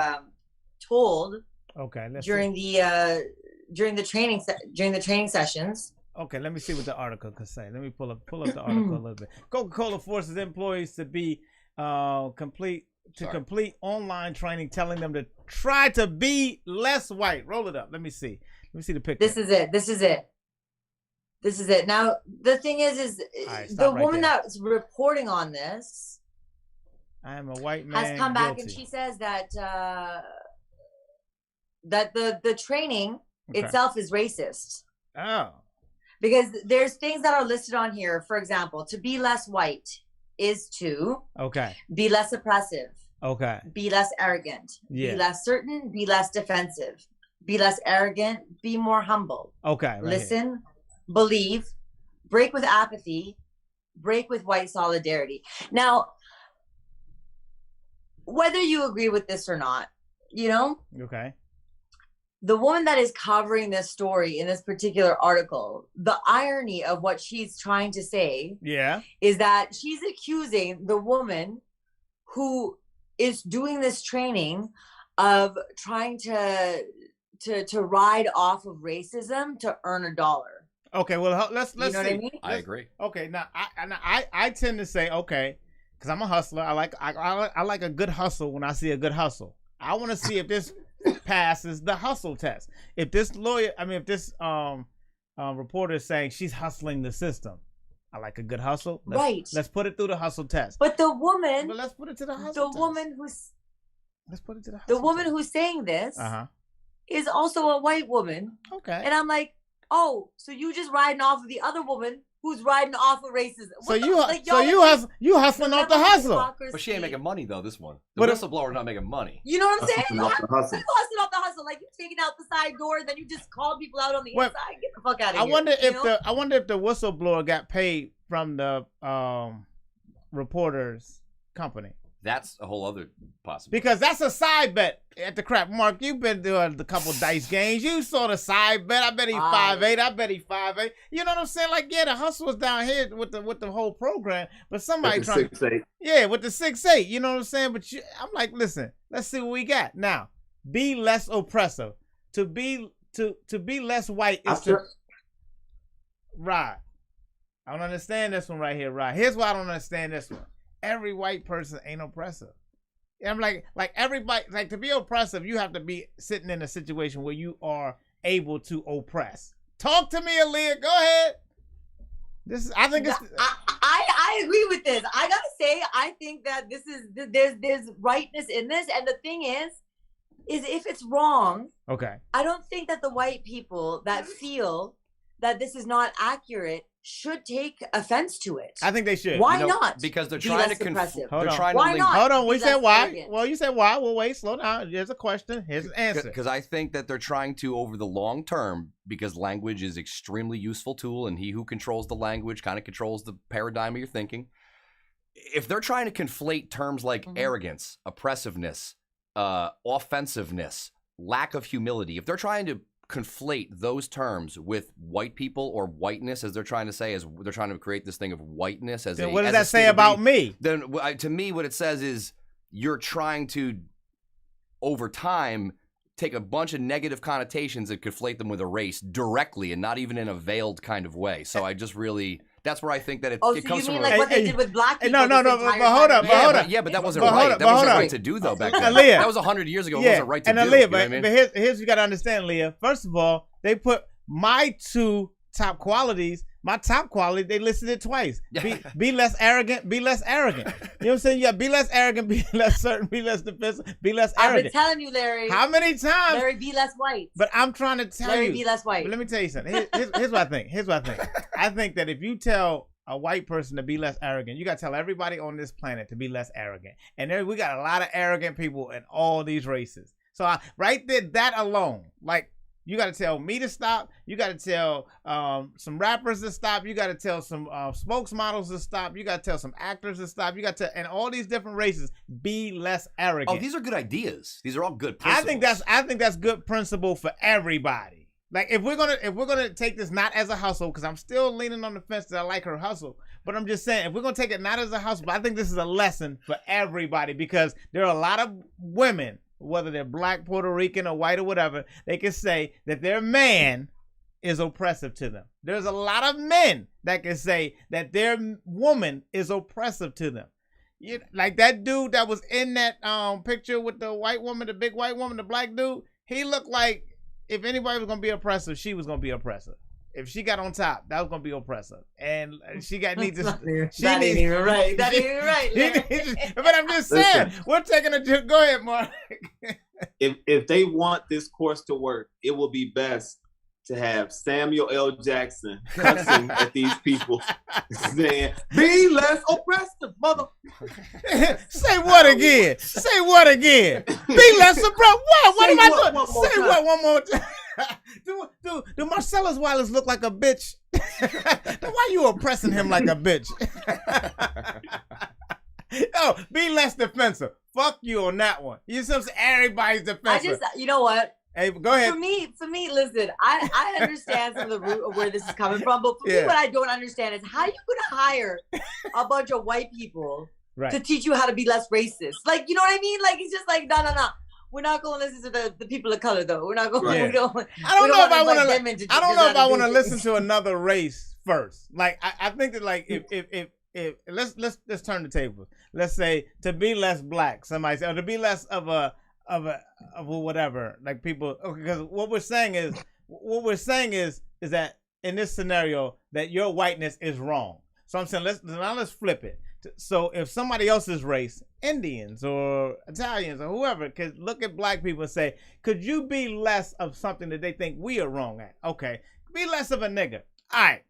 Speaker 4: told.
Speaker 3: Okay.
Speaker 4: During the training sessions.
Speaker 3: Okay, let me see what the article could say. Let me pull up the article a little bit. Coca-Cola forces employees to be complete online training, telling them to try to be less white. Roll it up. Let me see the picture.
Speaker 4: This is it. Now the thing is
Speaker 3: right,
Speaker 4: the
Speaker 3: right
Speaker 4: woman
Speaker 3: there.
Speaker 4: that's reporting on this,
Speaker 3: I am a white man,
Speaker 4: has come back
Speaker 3: guilty.
Speaker 4: and she says that the training
Speaker 3: Okay.
Speaker 4: itself is racist.
Speaker 3: Oh.
Speaker 4: Because there's things that are listed on here. For example, to be less white is to be less oppressive, be less arrogant, be less certain, be less defensive, be less arrogant, be more humble.
Speaker 3: Right
Speaker 4: listen,
Speaker 3: here.
Speaker 4: Believe, break with apathy, break with white solidarity. Now, whether you agree with this or not, the woman that is covering this story in this particular article, the irony of what she's trying to say is that she's accusing the woman who is doing this training of trying to ride off of racism to earn $1.
Speaker 3: Okay, well let's
Speaker 4: you know
Speaker 3: see.
Speaker 4: What I mean?
Speaker 5: I agree.
Speaker 3: Okay, now I tend to say because I'm a hustler. I like a good hustle when I see a good hustle. I want to see if this passes the hustle test. If this reporter is saying she's hustling the system, I like a good hustle. Let's put it through the hustle test.
Speaker 4: But the woman,
Speaker 3: let's put it to the hustle test. Let's put it to the hustle
Speaker 4: the woman
Speaker 3: test.
Speaker 4: who's saying this is also a white woman.
Speaker 3: Okay.
Speaker 4: And I'm like, oh, so you just riding off of the other woman who's riding off of racism.
Speaker 3: You hustling off the hustle.
Speaker 5: But she ain't making money though. This one, the whistleblower not making money.
Speaker 4: You know what I'm saying?
Speaker 2: Hustling off the hustle.
Speaker 4: Hustling off the hustle, like you taking out the side door, and then you just call people out on the inside. Get the fuck out of here.
Speaker 3: I wonder if the whistleblower got paid from the reporter's company.
Speaker 5: That's a whole other possibility.
Speaker 3: Because that's a side bet at the crap. Mark, you've been doing a couple dice games. You saw the side bet. I bet he 5'8". I bet he 5'8". You know what I'm saying? Like, the hustle was down here with the whole program, but somebody
Speaker 2: with the
Speaker 3: trying
Speaker 2: 6'8".
Speaker 3: Yeah, with the 6'8". You know what I'm saying? But I'm like, listen, let's see what we got now. Be less oppressive. To be less white is Rod. I don't understand this one right here, Rod. Here's why I don't understand this one. Every white person ain't oppressive. I'm like everybody, like, to be oppressive, you have to be sitting in a situation where you are able to oppress. Talk to me, Aaliyah. Go ahead.
Speaker 4: I agree with this. I gotta say, I think that there's rightness in this, and the thing is if it's wrong, I don't think that the white people that feel that this is not accurate should take offense to it.
Speaker 3: I think they should.
Speaker 4: Why not?
Speaker 5: Because they're trying to
Speaker 4: Hold
Speaker 3: on. We said why. Well, you said why. Well, wait, slow down. Here's a question. Here's an answer.
Speaker 5: Because I think that they're trying to, over the long term, because language is extremely useful tool, and he who controls the language kind of controls the paradigm of your thinking. If they're trying to conflate terms like arrogance, oppressiveness, offensiveness, lack of humility, if they're trying to conflate those terms with white people or whiteness, as they're trying to say, as they're trying to create this thing of whiteness as
Speaker 3: what does that say about me?
Speaker 5: Then to me, what it says is you're trying to, over time, take a bunch of negative connotations and conflate them with a race directly, and not even in a veiled kind of way. So I just really, that's where I think that it comes from.
Speaker 4: Like what they did with black people?
Speaker 3: No, but hold up.
Speaker 5: Yeah, but that wasn't right. That wasn't right to do though back then.
Speaker 3: Leah,
Speaker 5: that was 100 years ago. It wasn't right to do.
Speaker 3: Leah,
Speaker 5: but
Speaker 3: here's what you got to understand, Leah. First of all, they put my two top qualities. My top quality, they listed it twice. Be less arrogant, be less arrogant. You know what I'm saying? Yeah, be less arrogant, be less certain, be less defensive, be less arrogant.
Speaker 4: I've been telling you, Larry.
Speaker 3: How many times?
Speaker 4: Larry, be less white.
Speaker 3: But I'm trying to tell
Speaker 4: Larry,
Speaker 3: you.
Speaker 4: be less white.
Speaker 3: But let me tell you something. Here's what I think. I think that if you tell a white person to be less arrogant, you got to tell everybody on this planet to be less arrogant. And we got a lot of arrogant people in all these races. So right there, that alone, like, You got to tell me to stop. You got to tell some rappers to stop. You got to tell some spokesmodels to stop. You got to tell some actors to stop. You got to, and all these different races, be less arrogant.
Speaker 5: Oh, these are good ideas. These are all good principles.
Speaker 3: I think that's good principle for everybody. Like if we're gonna take this not as a hustle, because I'm still leaning on the fence that I like her hustle, but I'm just saying if we're gonna take it not as a hustle, but I think this is a lesson for everybody, because there are a lot of women, whether they're black, Puerto Rican, or white or whatever, they can say that their man is oppressive to them. There's a lot of men that can say that their woman is oppressive to them. Like that dude that was in that picture with the white woman, the big white woman, the black dude, he looked like if anybody was going to be oppressive, she was going to be oppressive. If she got on top, that was going to be oppressive. And she needs to...
Speaker 4: That ain't even right. That ain't even right.
Speaker 3: But I'm just saying, we're taking a... Go ahead, Mark.
Speaker 2: If they want this course to work, it will be best to have Samuel L. Jackson cussing at these people, saying, "Be less oppressive, mother."
Speaker 3: Say what again? Say what again? Be less oppressive. What am I doing? Say what one more time. Do Marcellus Wallace look like a bitch? Why you oppressing him like a bitch? No, be less defensive. Fuck you on that one. You see what I'm saying? Everybody's defensive.
Speaker 4: You know what?
Speaker 3: Hey, go ahead.
Speaker 4: For me, listen, I understand some of the root of where this is coming from, but for me, what I don't understand is how you gonna hire a bunch of white people to teach you how to be less racist? Like, you know what I mean? Like, it's just like, no. We're not going to listen to the people of color, though. We're not going.
Speaker 3: I don't know if I want to listen to another race first. Like, I think that like if let's turn the tables. Let's say to be less black, somebody say, or to be less of a whatever, like people, because what we're saying is that in this scenario that your whiteness is wrong. So I'm saying let's flip it. So if somebody else's race, Indians or Italians or whoever, could look at black people and say, could you be less of something that they think we are wrong at? Okay, be less of a nigger. All right.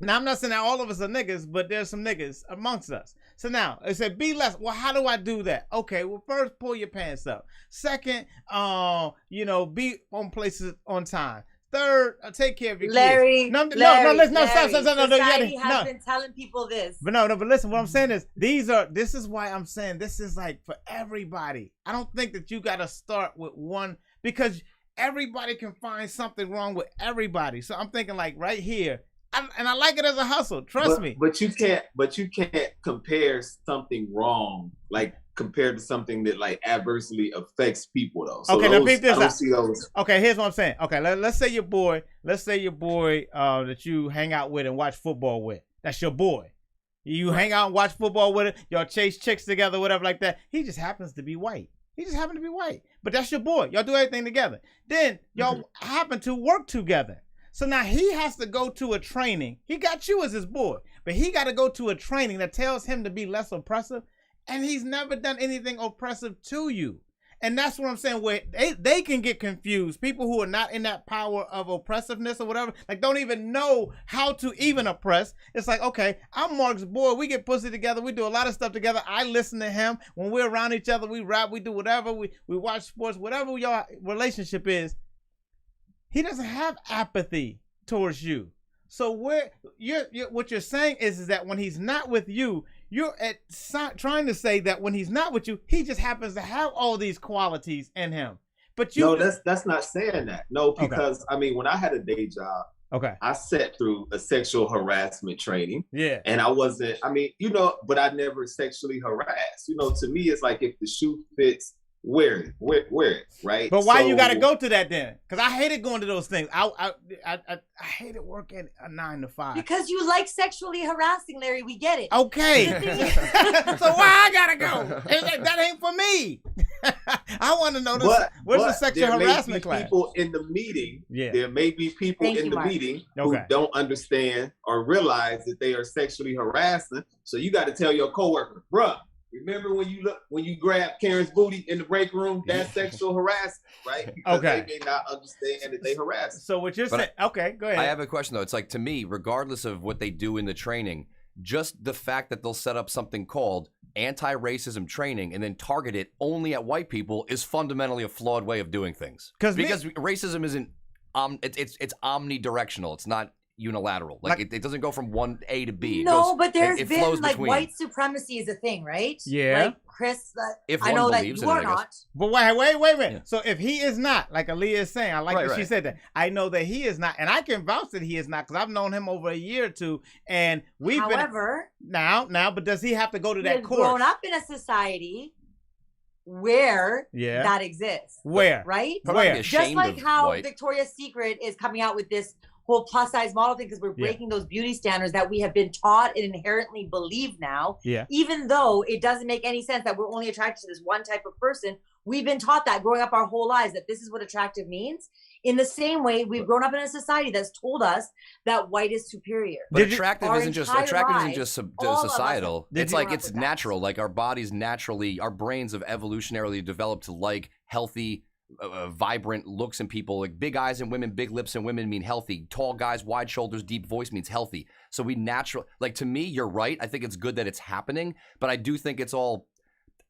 Speaker 3: Now, I'm not saying that all of us are niggas, but there's some niggas amongst us. So now, it said be less. Well, how do I do that? Okay, well, first, pull your pants up. Second, be on places on time. Third, take care of your
Speaker 4: Larry,
Speaker 3: kids.
Speaker 4: Larry,
Speaker 3: stop.
Speaker 4: Society has been telling people this.
Speaker 3: But but listen, what I'm saying is, this is why I'm saying this is like for everybody. I don't think that you got to start with one, because everybody can find something wrong with everybody. So I'm thinking like right here, and I like it as a hustle. Trust me.
Speaker 2: But you can't compare something wrong like compared to something that like adversely affects people though. So
Speaker 3: okay, now peep this out.
Speaker 2: See those.
Speaker 3: Okay, here's what I'm saying. Okay, let's say your boy that you hang out with and watch football with. That's your boy. You hang out and watch football with it. Y'all chase chicks together, whatever like that. He just happens to be white. But that's your boy. Y'all do everything together. Then y'all happen to work together. So now he has to go to a training. He got you as his boy, but he got to go to a training that tells him to be less oppressive, and he's never done anything oppressive to you. And that's what I'm saying, where they can get confused. People who are not in that power of oppressiveness or whatever, like don't even know how to even oppress. It's like, okay, I'm Mark's boy. We get pussy together. We do a lot of stuff together. I listen to him. When we're around each other, we rap, we do whatever. We watch sports, whatever your relationship is. He doesn't have apathy towards you. So what you're saying is that when he's not with you, you're trying to say that when he's not with you, he just happens to have all these qualities in him. But
Speaker 2: that's not saying that. No, because I mean, when I had a day job, I sat through a sexual harassment training.
Speaker 3: Yeah.
Speaker 2: And I wasn't, but I never sexually harassed. To me, it's like if the shoe fits, wear it, right?
Speaker 3: But why you got to go to that then? Because I hated going to those things. I hated working a 9 to 5.
Speaker 4: Because you like sexually harassing, Larry. We get it.
Speaker 3: Okay. So why I gotta go? That ain't for me. I want to know where's the sexual harassment class?
Speaker 2: People in the meeting.
Speaker 3: Yeah.
Speaker 2: There may be people in the meeting who don't understand or realize that they are sexually harassing. So you got to tell your coworker, bruh. Remember when you grab Karen's booty in the break room? That's sexual harassment, right? Because they may not understand that they harass.
Speaker 3: So what you're saying? Okay, go ahead.
Speaker 5: I have a question though. It's like, to me, regardless of what they do in the training, just the fact that they'll set up something called anti-racism training and then target it only at white people is fundamentally a flawed way of doing things. Because racism isn't it's omnidirectional. It's not unilateral. Like it doesn't go from one A to B.
Speaker 4: But there's been like white supremacy is a thing, right?
Speaker 3: Yeah.
Speaker 4: Like Chris,
Speaker 5: if
Speaker 4: I know that you are not.
Speaker 3: But wait a minute. Yeah. So if he is not, like Aaliyah is saying, I like that she said that. I know that he is not, and I can vouch that he is not because I've known him over a year or two, and we've
Speaker 4: However,
Speaker 3: been now. But does he have to go to that course?
Speaker 4: Grown up in a society where that exists.
Speaker 3: Where?
Speaker 4: Right?
Speaker 3: Where?
Speaker 4: Just like how Victoria's Secret is coming out with this whole plus size model thing because we're breaking those beauty standards that we have been taught and inherently believe now.
Speaker 3: Yeah.
Speaker 4: Even though it doesn't make any sense that we're only attracted to this one type of person, we've been taught that growing up our whole lives that this is what attractive means. In the same way, we've grown up in a society that's told us that white is superior.
Speaker 5: But attractive isn't just societal. It's like it's natural. Like our bodies naturally, our brains have evolutionarily developed to like healthy, vibrant looks in people. Like big eyes in women, big lips in women mean healthy. Tall guys, wide shoulders, deep voice means healthy. So we like to me, you're right. I think it's good that it's happening, but I do think it's all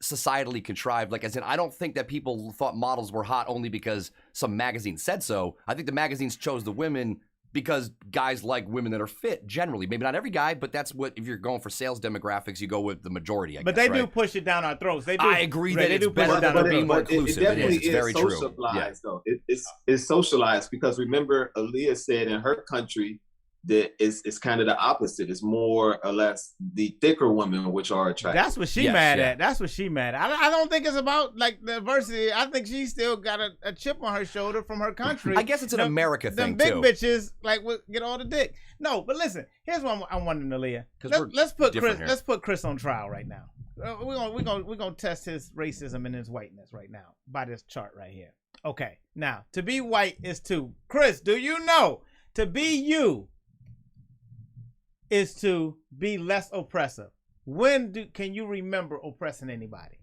Speaker 5: societally contrived. Like as in, I don't think that people thought models were hot only because some magazine said so. I think the magazines chose the women because guys like women that are fit generally. Maybe not every guy, but that's what, if you're going for sales demographics, you go with the majority, I guess,
Speaker 3: they do push it down our throats. They do.
Speaker 5: I agree that it's better than being more inclusive.
Speaker 2: It definitely
Speaker 5: it's very
Speaker 2: socialized,
Speaker 5: true.
Speaker 2: Though. It's socialized because remember, Aaliyah said in her country that it's kind of the opposite. It's more or less the thicker women which are attractive.
Speaker 3: That's what she mad at. That's what she mad at. I don't think it's about like diversity. I think she still got a chip on her shoulder from her country.
Speaker 5: I guess it's an America thing
Speaker 3: too.
Speaker 5: Them
Speaker 3: big bitches like get all the dick. No, but listen. Here's what I'm wondering, Aaliyah. Let's put Chris on trial right now. We're gonna test his racism and his whiteness right now by this chart right here. Okay. Now, to be white is to Chris. Do you know to be you is to be less oppressive? Can you remember oppressing anybody?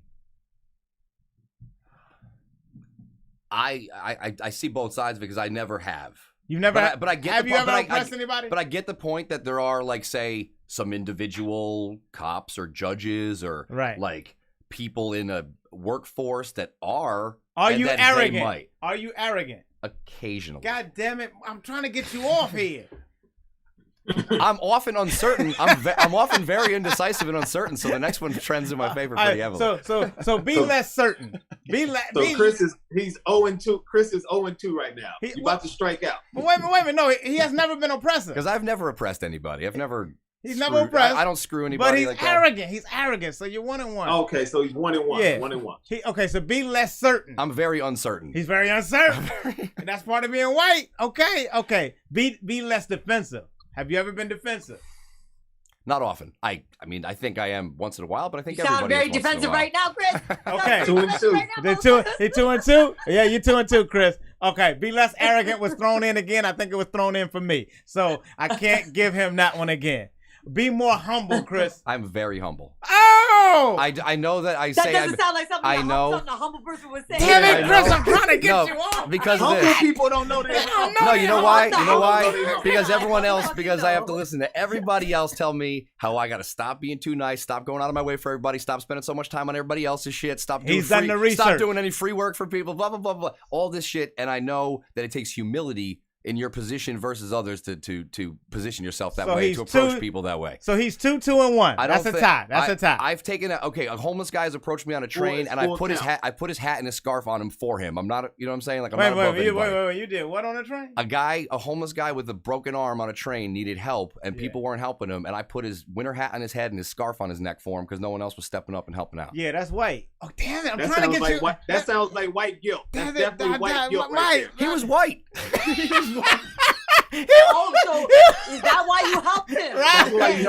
Speaker 5: I see both sides because I never have.
Speaker 3: You never have?
Speaker 5: But I get
Speaker 3: have you ever oppressed anybody?
Speaker 5: But I get the point that there are, like, say, some individual cops or judges or like people in a workforce that are.
Speaker 3: Are you arrogant? Are you arrogant?
Speaker 5: Occasionally.
Speaker 3: God damn it! I'm trying to get you off here.
Speaker 5: I'm often uncertain. I'm often very indecisive and uncertain. So the next one trends in my favor pretty heavily.
Speaker 3: So be less certain.
Speaker 2: Chris is 0-2. Chris is 0-2 right now. He's about to strike out.
Speaker 3: But wait a minute. No, he has never been oppressive.
Speaker 5: Because I've never oppressed anybody.
Speaker 3: He's never oppressed.
Speaker 5: I don't screw anybody.
Speaker 3: But he's
Speaker 5: like
Speaker 3: arrogant.
Speaker 5: That.
Speaker 3: He's arrogant. So you're 1-1.
Speaker 2: Okay, so he's 1-1.
Speaker 3: Yeah.
Speaker 2: 1-1.
Speaker 3: Okay, so be less certain.
Speaker 5: I'm very uncertain.
Speaker 3: He's very uncertain. And that's part of being white. Okay. Be less defensive. Have you ever been defensive?
Speaker 5: Not often. I mean, I think I am once in a while, but I think
Speaker 4: you
Speaker 5: everybody
Speaker 4: sound very defensive right now, Chris.
Speaker 3: Okay.
Speaker 2: 2-2.
Speaker 3: He 2-2? Yeah, you 2-2, Chris. Okay. Be less arrogant was thrown in again. I think it was thrown in for me. So I can't give him that one again. Be more humble, Chris.
Speaker 5: I'm very humble.
Speaker 3: Oh!
Speaker 5: I know that I
Speaker 4: that
Speaker 5: say
Speaker 4: doesn't sound like something
Speaker 5: something
Speaker 4: a humble person would say.
Speaker 3: Damn it, Chris! I'm trying to get you off.
Speaker 5: Because
Speaker 2: humble people don't know that.
Speaker 5: No, you know why? You know why? Because everyone else. Because I have to listen to everybody else tell me how I got to stop being too nice, stop going out of my way for everybody, stop spending so much time on everybody else's shit, stop doing any free work for people, blah blah blah blah. All this shit, and I know that it takes humility in your position versus others to position yourself that way, to approach people that way.
Speaker 3: So he's 2-2-1. That's a tie. That's a tie.
Speaker 5: I've taken a homeless guy has approached me on a train, and I put his hat and his scarf on him for him. I'm not, you know what I'm saying? Like I'm not above anybody.
Speaker 3: Wait, you did what on a train?
Speaker 5: A homeless guy with a broken arm on a train needed help, and people weren't helping him, and I put his winter hat on his head and his scarf on his neck for him because no one else was stepping up and helping out.
Speaker 3: Yeah, that's white. Oh damn it! I'm trying to get you.
Speaker 2: That sounds like white guilt. That's definitely white guilt right there.
Speaker 5: He was white.
Speaker 2: He was white.
Speaker 4: Oh, so is that why you helped him?
Speaker 3: Right.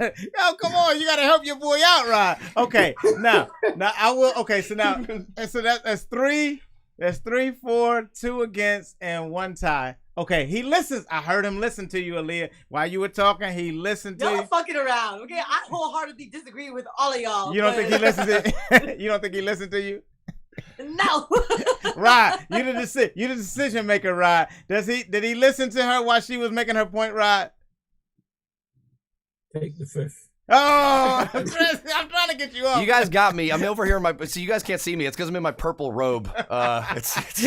Speaker 3: Yo, come on, you gotta help your boy out, right? Okay, now I will. Okay, so that's 3. That's 3, 4, 2 against, and 1 tie. Okay, he listens. I heard him listen to you, Aaliyah. While you were talking, he listened to you.
Speaker 4: Don't fucking around, okay? I wholeheartedly disagree with all of y'all.
Speaker 3: You don't think he listened to you? You don't think he listened to you?
Speaker 4: No.
Speaker 3: Rod, you the decision maker, Rod. Did he listen to her while she was making her point, Rod?
Speaker 7: Take the fifth.
Speaker 3: Oh, Chris, I'm trying to get you up.
Speaker 5: You guys got me. I'm over here in my. So you guys can't see me. It's because I'm in my purple robe.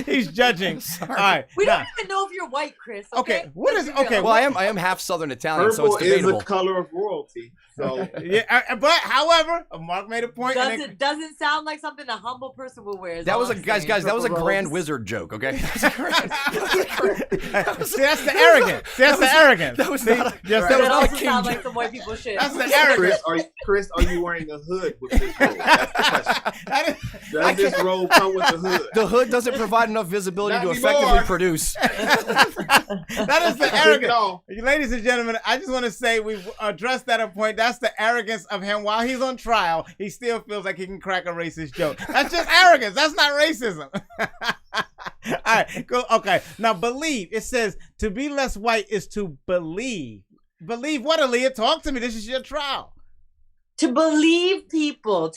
Speaker 3: He's judging. All right.
Speaker 4: We don't even know if you're white, Chris. Okay.
Speaker 3: What is okay?
Speaker 5: Well, I am half Southern Italian,
Speaker 2: Purple
Speaker 5: so it's debatable.
Speaker 2: is the color of royalty. So
Speaker 3: yeah, but however, Mark made a point.
Speaker 4: Doesn't sound like something a humble person would wear.
Speaker 5: That was a guys. That was a Grand Wizard joke. Okay. See,
Speaker 3: that's the arrogance. That's the arrogance.
Speaker 5: That was not.
Speaker 4: That also sounds like some white people shit.
Speaker 3: That's the arrogance.
Speaker 2: Chris, are you wearing a hood with this robe? That's the question. Does this robe come with a hood?
Speaker 5: The hood doesn't provide enough visibility to effectively produce.
Speaker 3: That is the arrogance. Ladies and gentlemen, I just want to say we've addressed that a point. That's the arrogance of him. While he's on trial, he still feels like he can crack a racist joke. That's just arrogance. That's not racism. All right, go. Okay, now believe. It says to be less white is to believe. Believe what, Aaliyah? Talk to me. This is your trial.
Speaker 4: To believe people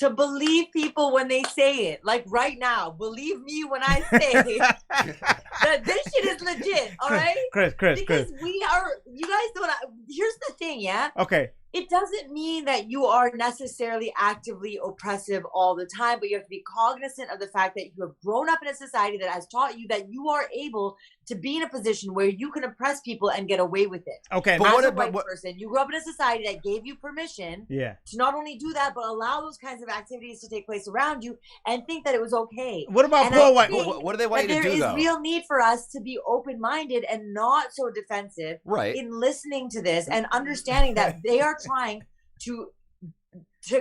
Speaker 4: when they say it. Like right now, believe me when I say that this shit is legit, all right?
Speaker 3: Chris.
Speaker 4: Because we are, you guys don't, here's the thing, yeah?
Speaker 3: Okay.
Speaker 4: It doesn't mean that you are necessarily actively oppressive all the time, but you have to be cognizant of the fact that you have grown up in a society that has taught you that you are able to be in a position where you can oppress people and get away with it.
Speaker 3: Okay.
Speaker 4: As a white person, you grew up in a society that gave you permission
Speaker 3: to
Speaker 4: not only do that, but allow those kinds of activities to take place around you and think that it was okay.
Speaker 3: What about poor white?
Speaker 5: What do they want you to do, though?
Speaker 4: There is real need for us to be open-minded and not so defensive in listening to this and understanding that they are trying to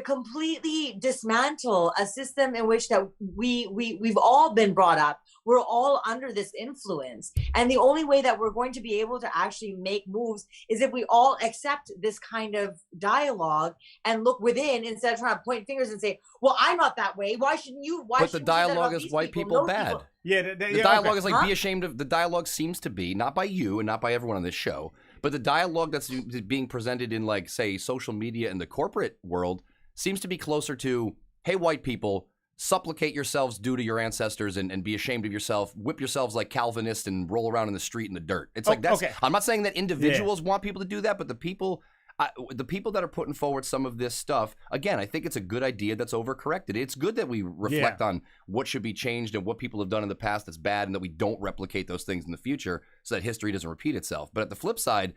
Speaker 4: completely dismantle a system in which that we've all been brought up. We're all under this influence. And the only way that we're going to be able to actually make moves is if we all accept this kind of dialogue and look within instead of trying to point fingers and say, well, I'm not that way. Why shouldn't you?
Speaker 5: But the dialogue is white people bad.
Speaker 3: Yeah,
Speaker 5: the dialogue is like, be ashamed of. The dialogue seems to be, not by you and not by everyone on this show, but the dialogue that's being presented in, like, say, social media and the corporate world seems to be closer to, hey, white people, supplicate yourselves due to your ancestors and be ashamed of yourself, whip yourselves like Calvinists and roll around in the street in the dirt. It's like that's. Okay. I'm not saying that individuals want people to do that, but the people that are putting forward some of this stuff, again, I think it's a good idea that's overcorrected. It's good that we reflect on what should be changed and what people have done in the past that's bad and that we don't replicate those things in the future so that history doesn't repeat itself. But at the flip side,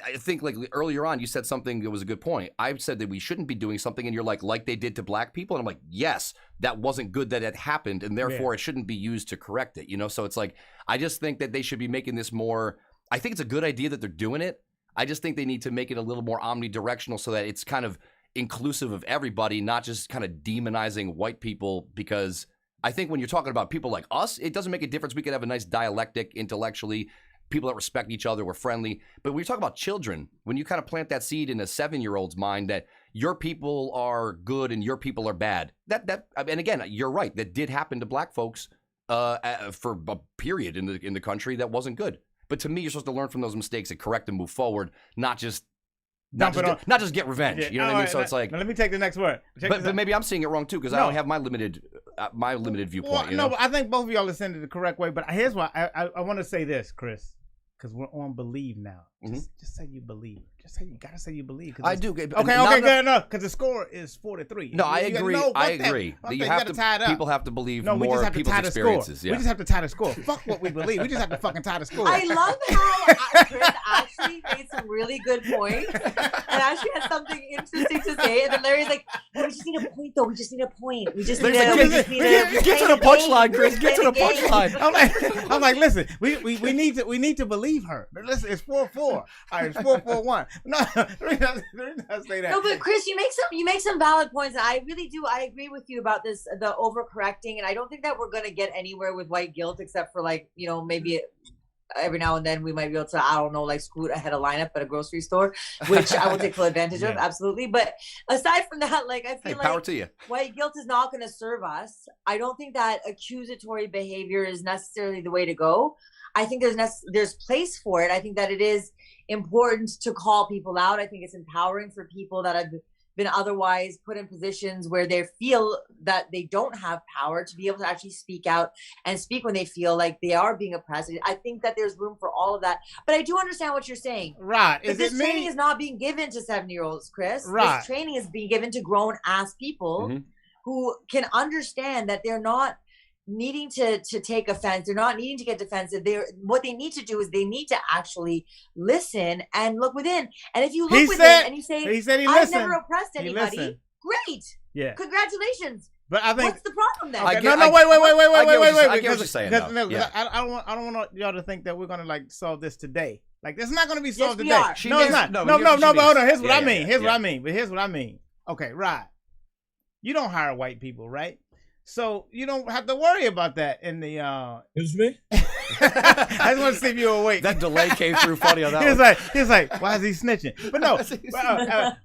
Speaker 5: I think, like, earlier on, you said something that was a good point. I said that we shouldn't be doing something, and you're like they did to black people. And I'm like, yes, that wasn't good that it happened, and therefore it shouldn't be used to correct it, you know? So it's like, I just think that they should be making this more, I think it's a good idea that they're doing it. I just think they need to make it a little more omnidirectional so that it's kind of inclusive of everybody, not just kind of demonizing white people, because I think when you're talking about people like us, it doesn't make a difference. We could have a nice dialectic intellectually, people that respect each other, we're friendly. But when you talk about children, when you kind of plant that seed in a 7-year-old's mind that your people are good and your people are bad, and again, you're right, that did happen to black folks for a period in the country that wasn't good. But to me, you're supposed to learn from those mistakes and correct and move forward, not just get revenge. You know what I mean? So it's like,
Speaker 3: now let me take the next word.
Speaker 5: But maybe I'm seeing it wrong too, because I only have my limited viewpoint.
Speaker 3: Well, no, but I think both of y'all are saying it the correct way. But here's why I want to say this, Chris, because we're on believe now. Just say you believe. You gotta say you believe.
Speaker 5: I do.
Speaker 3: Okay, good enough. Because the score is 4-3.
Speaker 5: No, I agree. I agree. You have to. People have to believe more people's experiences.
Speaker 3: We just have to tie the score. Fuck what we believe. We just have to fucking tie the score.
Speaker 4: I love how Chris actually made some really good points and actually had something interesting to say. And then Larry's like, "We just need a point, though. We just need a point. We just need
Speaker 5: to get to the punchline, Chris. Get to the punchline."
Speaker 3: I'm like, listen, we need to believe her. Listen, it's 4-4. All right, it's 4-4-1. No, let me not say that.
Speaker 4: No, but Chris, you make some valid points. I really do. I agree with you about this, the overcorrecting, and I don't think that we're gonna get anywhere with white guilt, except for, like, you know, maybe every now and then we might be able to, I don't know, like, scoot ahead of lineup at a grocery store, which I will take full advantage of, absolutely. But aside from that, like, I feel
Speaker 5: power to you.
Speaker 4: White guilt is not going to serve us. I don't think that accusatory behavior is necessarily the way to go. I think there's place for it. I think that it is important to call people out. I think it's empowering for people that have been otherwise put in positions where they feel that they don't have power to be able to actually speak out and speak when they feel like they are being oppressed. I think that there's room for all of that. But I do understand what you're saying.
Speaker 3: Right.
Speaker 4: But this training is not being given to 7-year-olds, Chris.
Speaker 3: Right.
Speaker 4: This training is being given to grown-ass people who can understand that they're not needing to take offense. They're not needing to get defensive. What they need to do is they need to actually listen and look within. And if you look within and you say, I've never oppressed anybody, great.
Speaker 3: Yeah.
Speaker 4: Congratulations.
Speaker 3: But I think
Speaker 4: what's the problem then?
Speaker 3: Okay, wait.
Speaker 5: I get what you're saying.
Speaker 3: I don't want y'all to think that we're gonna like solve this today. Like it's not gonna be solved today.
Speaker 4: Are.
Speaker 3: No, it's not. No, but hold on. Here's what I mean. Here's what I mean. Okay, right. You don't hire white people, right? So you don't have to worry about that in the
Speaker 7: Excuse me?
Speaker 3: I just want to see if you're awake.
Speaker 5: That delay came through funny on that.
Speaker 3: He's like, why is he snitching? But no,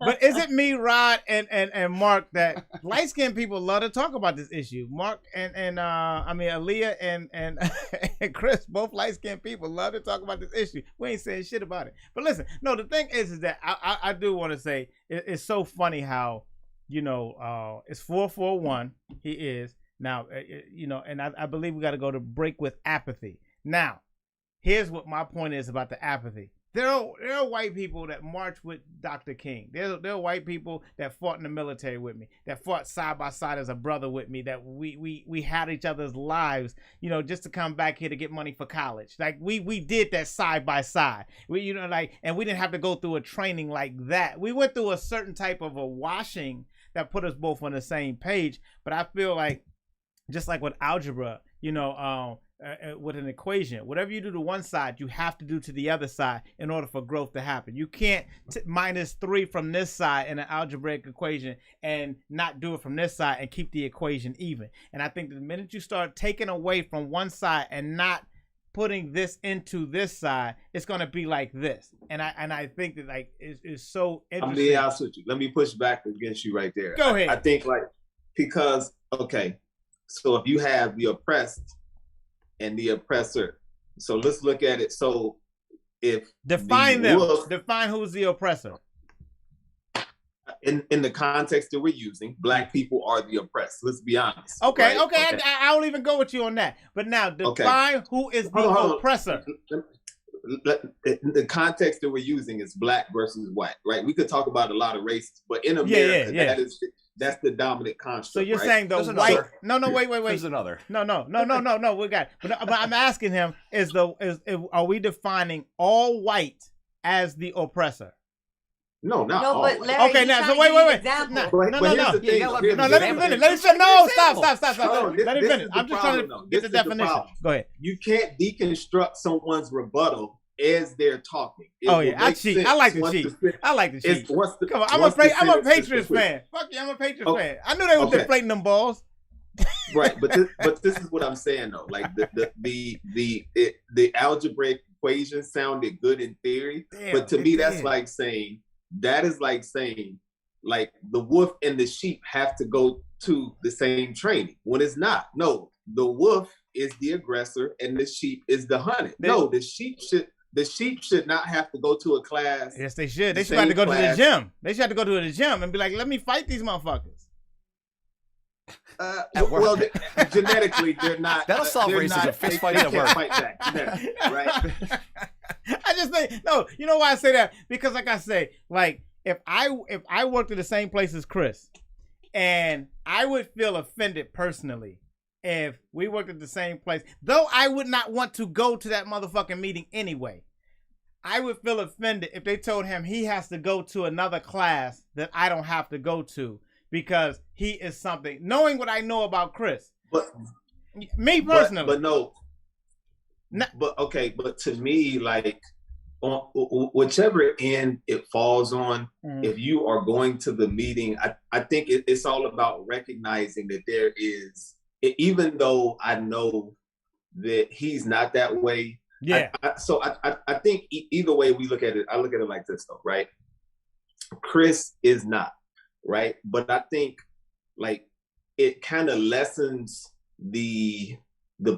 Speaker 3: but is it me, Rod, and Mark that light skinned people love to talk about this issue? Mark and Aaliyah and Chris, both light skinned people love to talk about this issue. We ain't saying shit about it. But listen, no, the thing is that I do want to say it's so funny how. It's 441. He is now, and I believe we got to go to break with apathy. Now, here's what my point is about the apathy. There are white people that march with Dr. King. There are white people that fought in the military with me, that fought side by side as a brother with me, that we had each other's lives, just to come back here to get money for college. Like we did that side by side. And we didn't have to go through a training like that. We went through a certain type of a washing that put us both on the same page. But I feel like, just like with algebra, with an equation, whatever you do to one side, you have to do to the other side in order for growth to happen. You can't -3 from this side in an algebraic equation and not do it from this side and keep the equation even. And I think the minute you start taking away from one side and not putting this into this side, it's gonna be like this. And I think that like it's so interesting.
Speaker 2: I'm being honest with you. Let me push back against you right there.
Speaker 3: Go ahead.
Speaker 2: I think because so if you have the oppressed and the oppressor, so let's look at it. So if
Speaker 3: define who's the oppressor.
Speaker 2: In the context that we're using, Black people are the oppressed. Let's be honest.
Speaker 3: Okay. I'll even go with you on that. But now define who is the oppressor.
Speaker 2: The context that we're using is Black versus white, right? We could talk about a lot of races, but in America, that's the dominant construct.
Speaker 3: So you're saying the white? No, wait.
Speaker 5: There's another.
Speaker 3: No. We got it. But I'm asking him: are we defining all white as the oppressor?
Speaker 2: No, not all.
Speaker 4: But Larry,
Speaker 3: okay, now so wait. No. Let me finish. Stop. Let me finish. I'm just trying to get the definition. Go ahead.
Speaker 2: You can't deconstruct someone's rebuttal as they're talking.
Speaker 3: I cheat. I like to cheat. Come on, I'm a Patriots fan. Fuck you, I'm a Patriots fan. I knew they were deflating them balls.
Speaker 2: Right, but this is what I'm saying though. Like the algebraic equation sounded good in theory, but to me that's like saying like the wolf and the sheep have to go to the same training when it's not. No, the wolf is the aggressor and the sheep is the hunted. No, the sheep should not have to go to a class.
Speaker 3: Yes, they should. They should have to go to the gym. They should have to go to the gym and be like, let me fight these motherfuckers.
Speaker 2: Well, genetically, they're not.
Speaker 5: That'll solve racism. Fist fights at work.
Speaker 2: Fight back, right?
Speaker 3: I just think you know why I say that? Because like I say, like if I worked at the same place as Chris, and I would feel offended personally if we worked at the same place, though I would not want to go to that motherfucking meeting anyway. I would feel offended if they told him he has to go to another class that I don't have to go to because he is something. Knowing what I know about Chris, me personally,
Speaker 2: but to me, like on whichever end it falls on, if you are going to the meeting, I think it's all about recognizing that there is, even though I know that he's not that way. Yeah. I think either way we look at it, I look at it like this though, right? Chris is not, right? But I think like it kind of lessens the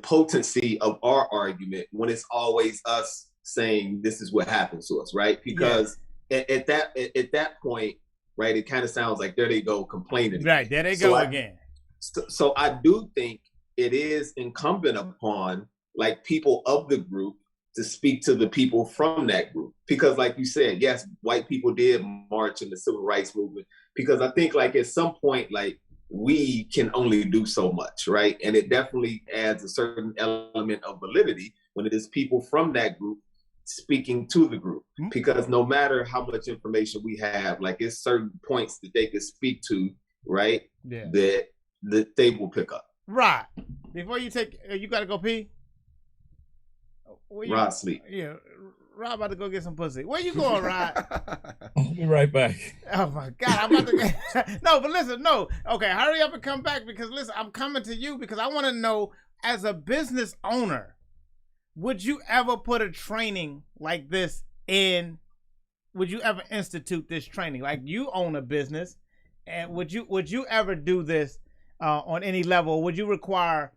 Speaker 2: potency of our argument when it's always us saying this is what happens to us, right? Because at that point, right? It kind of sounds like there they go complaining.
Speaker 3: Right, there they go again.
Speaker 2: So I do think it is incumbent upon like people of the group to speak to the people from that group. Because like you said, yes, white people did march in the civil rights movement, because I think like at some point, like we can only do so much, right? And it definitely adds a certain element of validity when it is people from that group speaking to the group, because no matter how much information we have, like it's certain points that they could speak to, right?
Speaker 3: Yeah.
Speaker 2: That they will pick up.
Speaker 3: Right. Before you take, you got to go pee?
Speaker 2: Rod sleep.
Speaker 3: Yeah. Rod about to go get some pussy. Where you going, Rod?
Speaker 7: I'll be right back.
Speaker 3: Oh my God. I'm about to get... No, but listen, no. Okay, hurry up and come back, because listen, I'm coming to you because I want to know, as a business owner, would you ever put a training like this in? Would you ever institute this training? Like, you own a business, and would you ever do this on any level? Would you require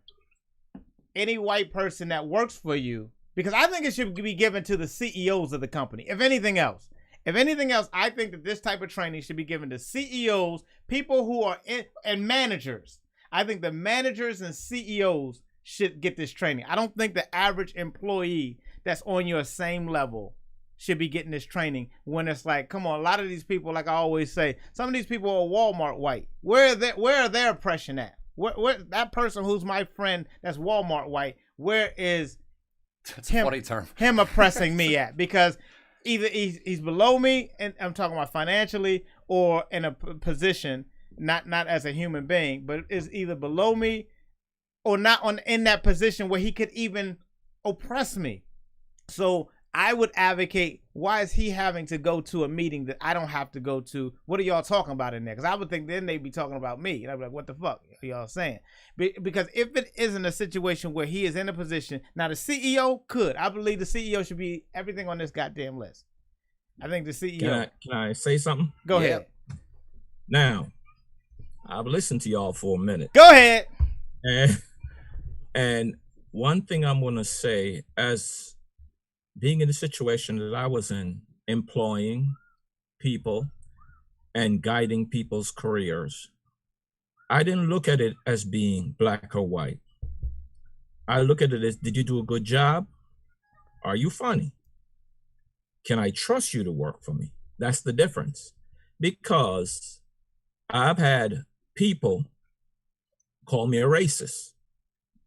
Speaker 3: any white person that works for you? Because I think it should be given to the CEOs of the company. If anything else, I think that this type of training should be given to CEOs, people who are and managers. I think the managers and CEOs should get this training. I don't think the average employee that's on your same level should be getting this training, when it's like, come on, a lot of these people, like I always say, some of these people are Walmart white. Where are their oppression at? Where that person who's my friend that's Walmart white, where is him oppressing me at? Because either he's below me, and I'm talking about financially, or in a position, not as a human being, but is either below me or not in that position where he could even oppress me. So I would advocate, why is he having to go to a meeting that I don't have to go to? What are y'all talking about in there? Because I would think then they'd be talking about me. And I'd be like, what the fuck are y'all saying? Because if it isn't a situation where he is in a position, now the CEO could. I believe the CEO should be everything on this goddamn list. I think the CEO.
Speaker 7: Can I say something?
Speaker 3: Go ahead.
Speaker 7: Now, I've listened to y'all for a minute.
Speaker 3: Go ahead.
Speaker 7: And one thing I'm going to say, as being in the situation that I was in, employing people and guiding people's careers, I didn't look at it as being black or white. I look at it as, did you do a good job? Are you funny? Can I trust you to work for me? That's the difference. Because I've had people call me a racist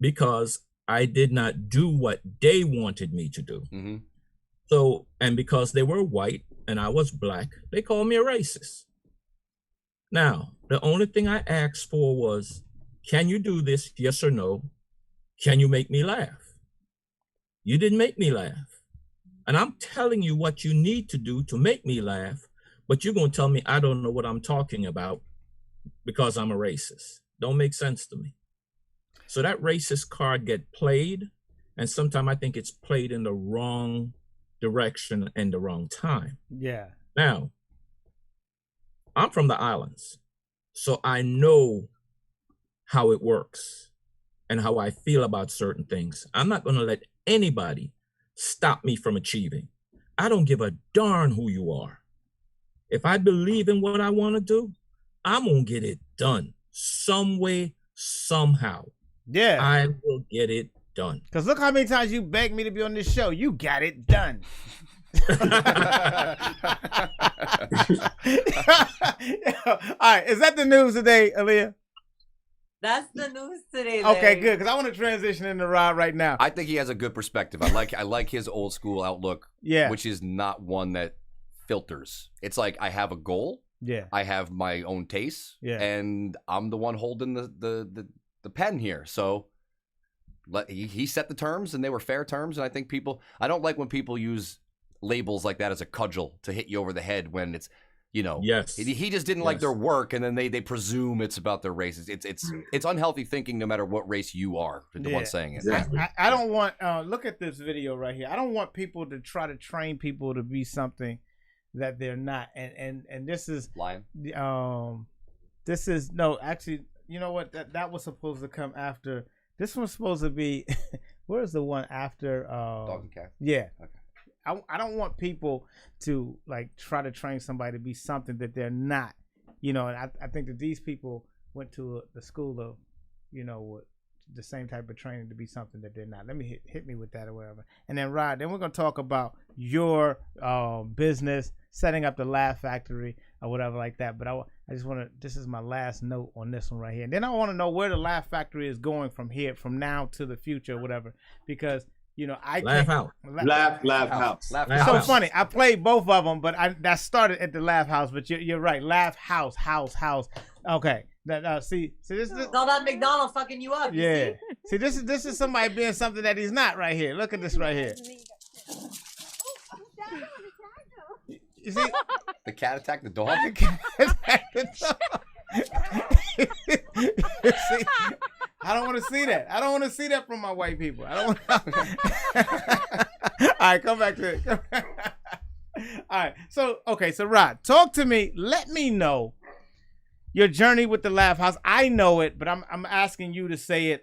Speaker 7: because I did not do what they wanted me to do. Mm-hmm. So, and because they were white and I was black, they called me a racist. Now, the only thing I asked for was, can you do this? Yes or no? Can you make me laugh? You didn't make me laugh. And I'm telling you what you need to do to make me laugh, but you're going to tell me I don't know what I'm talking about because I'm a racist. Don't make sense to me. So that racist card get played, and sometimes I think it's played in the wrong direction and the wrong time.
Speaker 3: Yeah.
Speaker 7: Now, I'm from the islands, so I know how it works and how I feel about certain things. I'm not going to let anybody stop me from achieving. I don't give a darn who you are. If I believe in what I want to do, I'm going to get it done some way, somehow.
Speaker 3: Yeah.
Speaker 7: I will get it done.
Speaker 3: Because look how many times you begged me to be on this show. You got it done. All right. Is that the news today, Aaliyah?
Speaker 4: That's the news today.
Speaker 3: Okay, good. Because I want to transition into Rod right now.
Speaker 5: I think he has a good perspective. I like his old school outlook, which is not one that filters. It's like, I have a goal.
Speaker 3: Yeah.
Speaker 5: I have my own tastes. Yeah. And I'm the one holding the pen here. So he set the terms, and they were fair terms. And I think I don't like when people use labels like that as a cudgel to hit you over the head when it's,
Speaker 7: yes.
Speaker 5: He just didn't like their work, and then they presume it's about their races. It's unhealthy thinking, no matter what race you are, the one saying it.
Speaker 7: Exactly.
Speaker 3: I don't want, look at this video right here. I don't want people to try to train people to be something that they're not. And this is
Speaker 5: lying.
Speaker 3: This is, no, actually, you know what? That was supposed to come after. This one's supposed to be, where's the one after?
Speaker 5: Dog and cat.
Speaker 3: Yeah. Okay. I don't want people to like try to train somebody to be something that they're not. you know, and I think that these people went to the school of, you know, with the same type of training to be something that they're not. Let me hit me with that or whatever. And then Rod, then we're gonna talk about your business, setting up the Laugh Factory or whatever like that. But I just want to. This is my last note on this one right here. And then I want to know where the Laugh Factory is going from here, from now to the future, or whatever. Because you know,
Speaker 2: Laugh House.
Speaker 3: It's so funny. I played both of them, but that started at the Laugh House. But you're right. Laugh House. Okay. See, this is
Speaker 4: all that McDonald's fucking you up.
Speaker 3: Yeah. See, this is somebody being something that he's not right here. Look at this right here. You see,
Speaker 5: the cat attacked the dog.
Speaker 3: The cat attacked the dog. See, I don't want to see that. I don't want to see that from my white people. I don't want. All right, come back to it. All right. So Rod, talk to me. Let me know your journey with the Laugh House. I know it, but I'm asking you to say it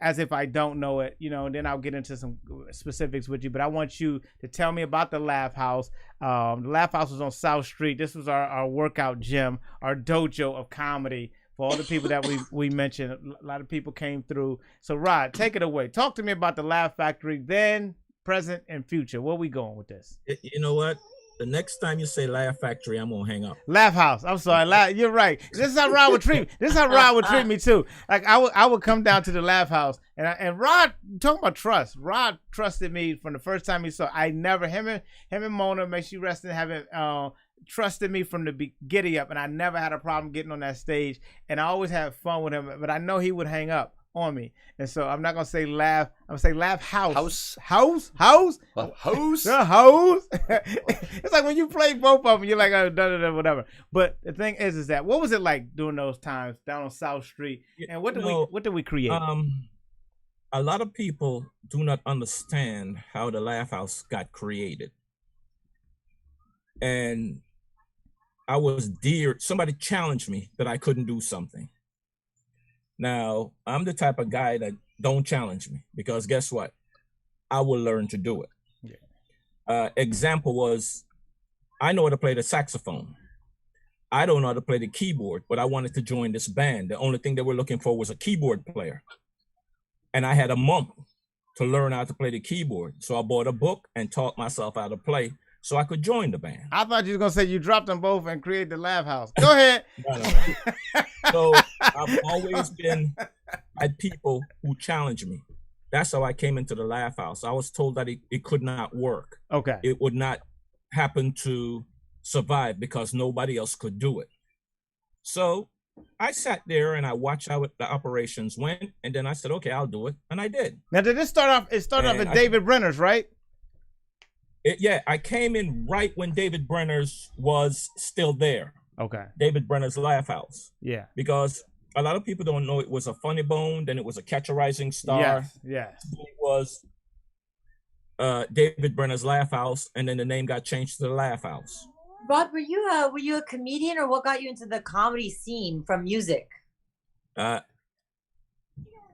Speaker 3: as if I don't know it, you know, and then I'll get into some specifics with you. But I want you to tell me about the Laugh House. The Laugh House was on South Street. This was our workout gym, our dojo of comedy for all the people that we mentioned. A lot of people came through. So Rod, take it away. Talk to me about the Laugh Factory, then, present, and future. Where we going with this?
Speaker 7: You know what? The next time you say Laugh Factory, I'm gonna hang up.
Speaker 3: Laugh House. I'm sorry. You're right. This is how Rod would treat me. This is how Rod would treat me too. Like I would come down to the Laugh House, and Rod, talking about trust. Rod trusted me from the first time he saw. I never him and Mona, may she rest in heaven, trusted me from the giddy up, and I never had a problem getting on that stage. And I always had fun with him, but I know he would hang up on me, and so I'm not gonna say laugh. I'm gonna say Laugh House. House. The house. It's like when you play both of them, you're like, oh, whatever. But the thing is that what was it like during those times down on South Street, and what did we create?
Speaker 7: A lot of people do not understand how the Laugh House got created, and I was dear. Somebody challenged me that I couldn't do something. Now, I'm the type of guy that don't challenge me, because guess what? I will learn to do it. Yeah. Example was, I know how to play the saxophone. I don't know how to play the keyboard, but I wanted to join this band. The only thing they were looking for was a keyboard player. And I had a month to learn how to play the keyboard. So I bought a book and taught myself how to play so I could join the band.
Speaker 3: I thought you were going to say you dropped them both and created the Laugh House. Go ahead.
Speaker 7: No. So I've always had people who challenge me. That's how I came into the Laugh House. I was told that it could not work.
Speaker 3: Okay.
Speaker 7: It would not happen to survive because nobody else could do it. So I sat there and I watched how the operations went, and then I said, okay, I'll do it. And I did.
Speaker 3: Now, did this start off? It started off at David Brenner's, right?
Speaker 7: I came in right when David Brenner's was still there.
Speaker 3: Okay.
Speaker 7: David Brenner's Laugh House.
Speaker 3: Yeah.
Speaker 7: Because a lot of people don't know it was a Funny Bone, then it was a Catch a Rising Star.
Speaker 3: Yes.
Speaker 7: It was David Brenner's Laugh House, and then the name got changed to the Laugh House.
Speaker 4: Rod, were you a comedian, or what got you into the comedy scene from music?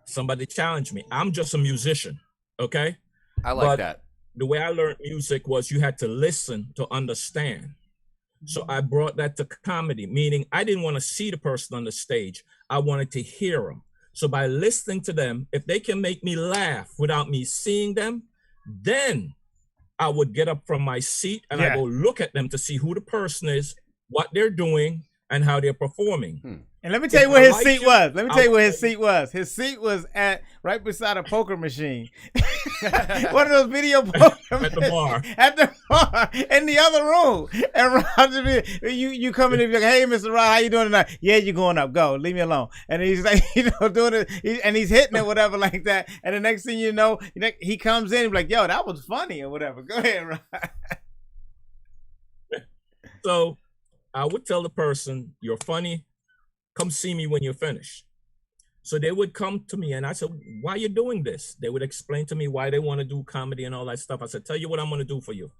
Speaker 7: Somebody challenged me. I'm just a musician, okay?
Speaker 5: I like that.
Speaker 7: The way I learned music was you had to listen to understand. So I brought that to comedy, meaning I didn't want to see the person on the stage. I wanted to hear them. So by listening to them, if they can make me laugh without me seeing them, then I would get up from my seat and I go look at them to see who the person is, what they're doing, and how they're performing.
Speaker 3: And let me tell you where his seat was. Let me tell you where his seat was. His seat was right beside a poker machine. One of those video poker
Speaker 7: at the bar.
Speaker 3: At the bar in the other room. And Roger, you come in and be like, hey, Mr. Rod, how you doing tonight? Yeah, you're going up. Go. Leave me alone. And he's like, doing it, and he's hitting it, whatever, like that. And the next thing you know, he comes in and be like, yo, that was funny or whatever. Go ahead, Rod.
Speaker 7: So I would tell the person, you're funny. Come see me when you're finished. So they would come to me and I said, why are you doing this? They would explain to me why they want to do comedy and all that stuff. I said, tell you what I'm going to do for you.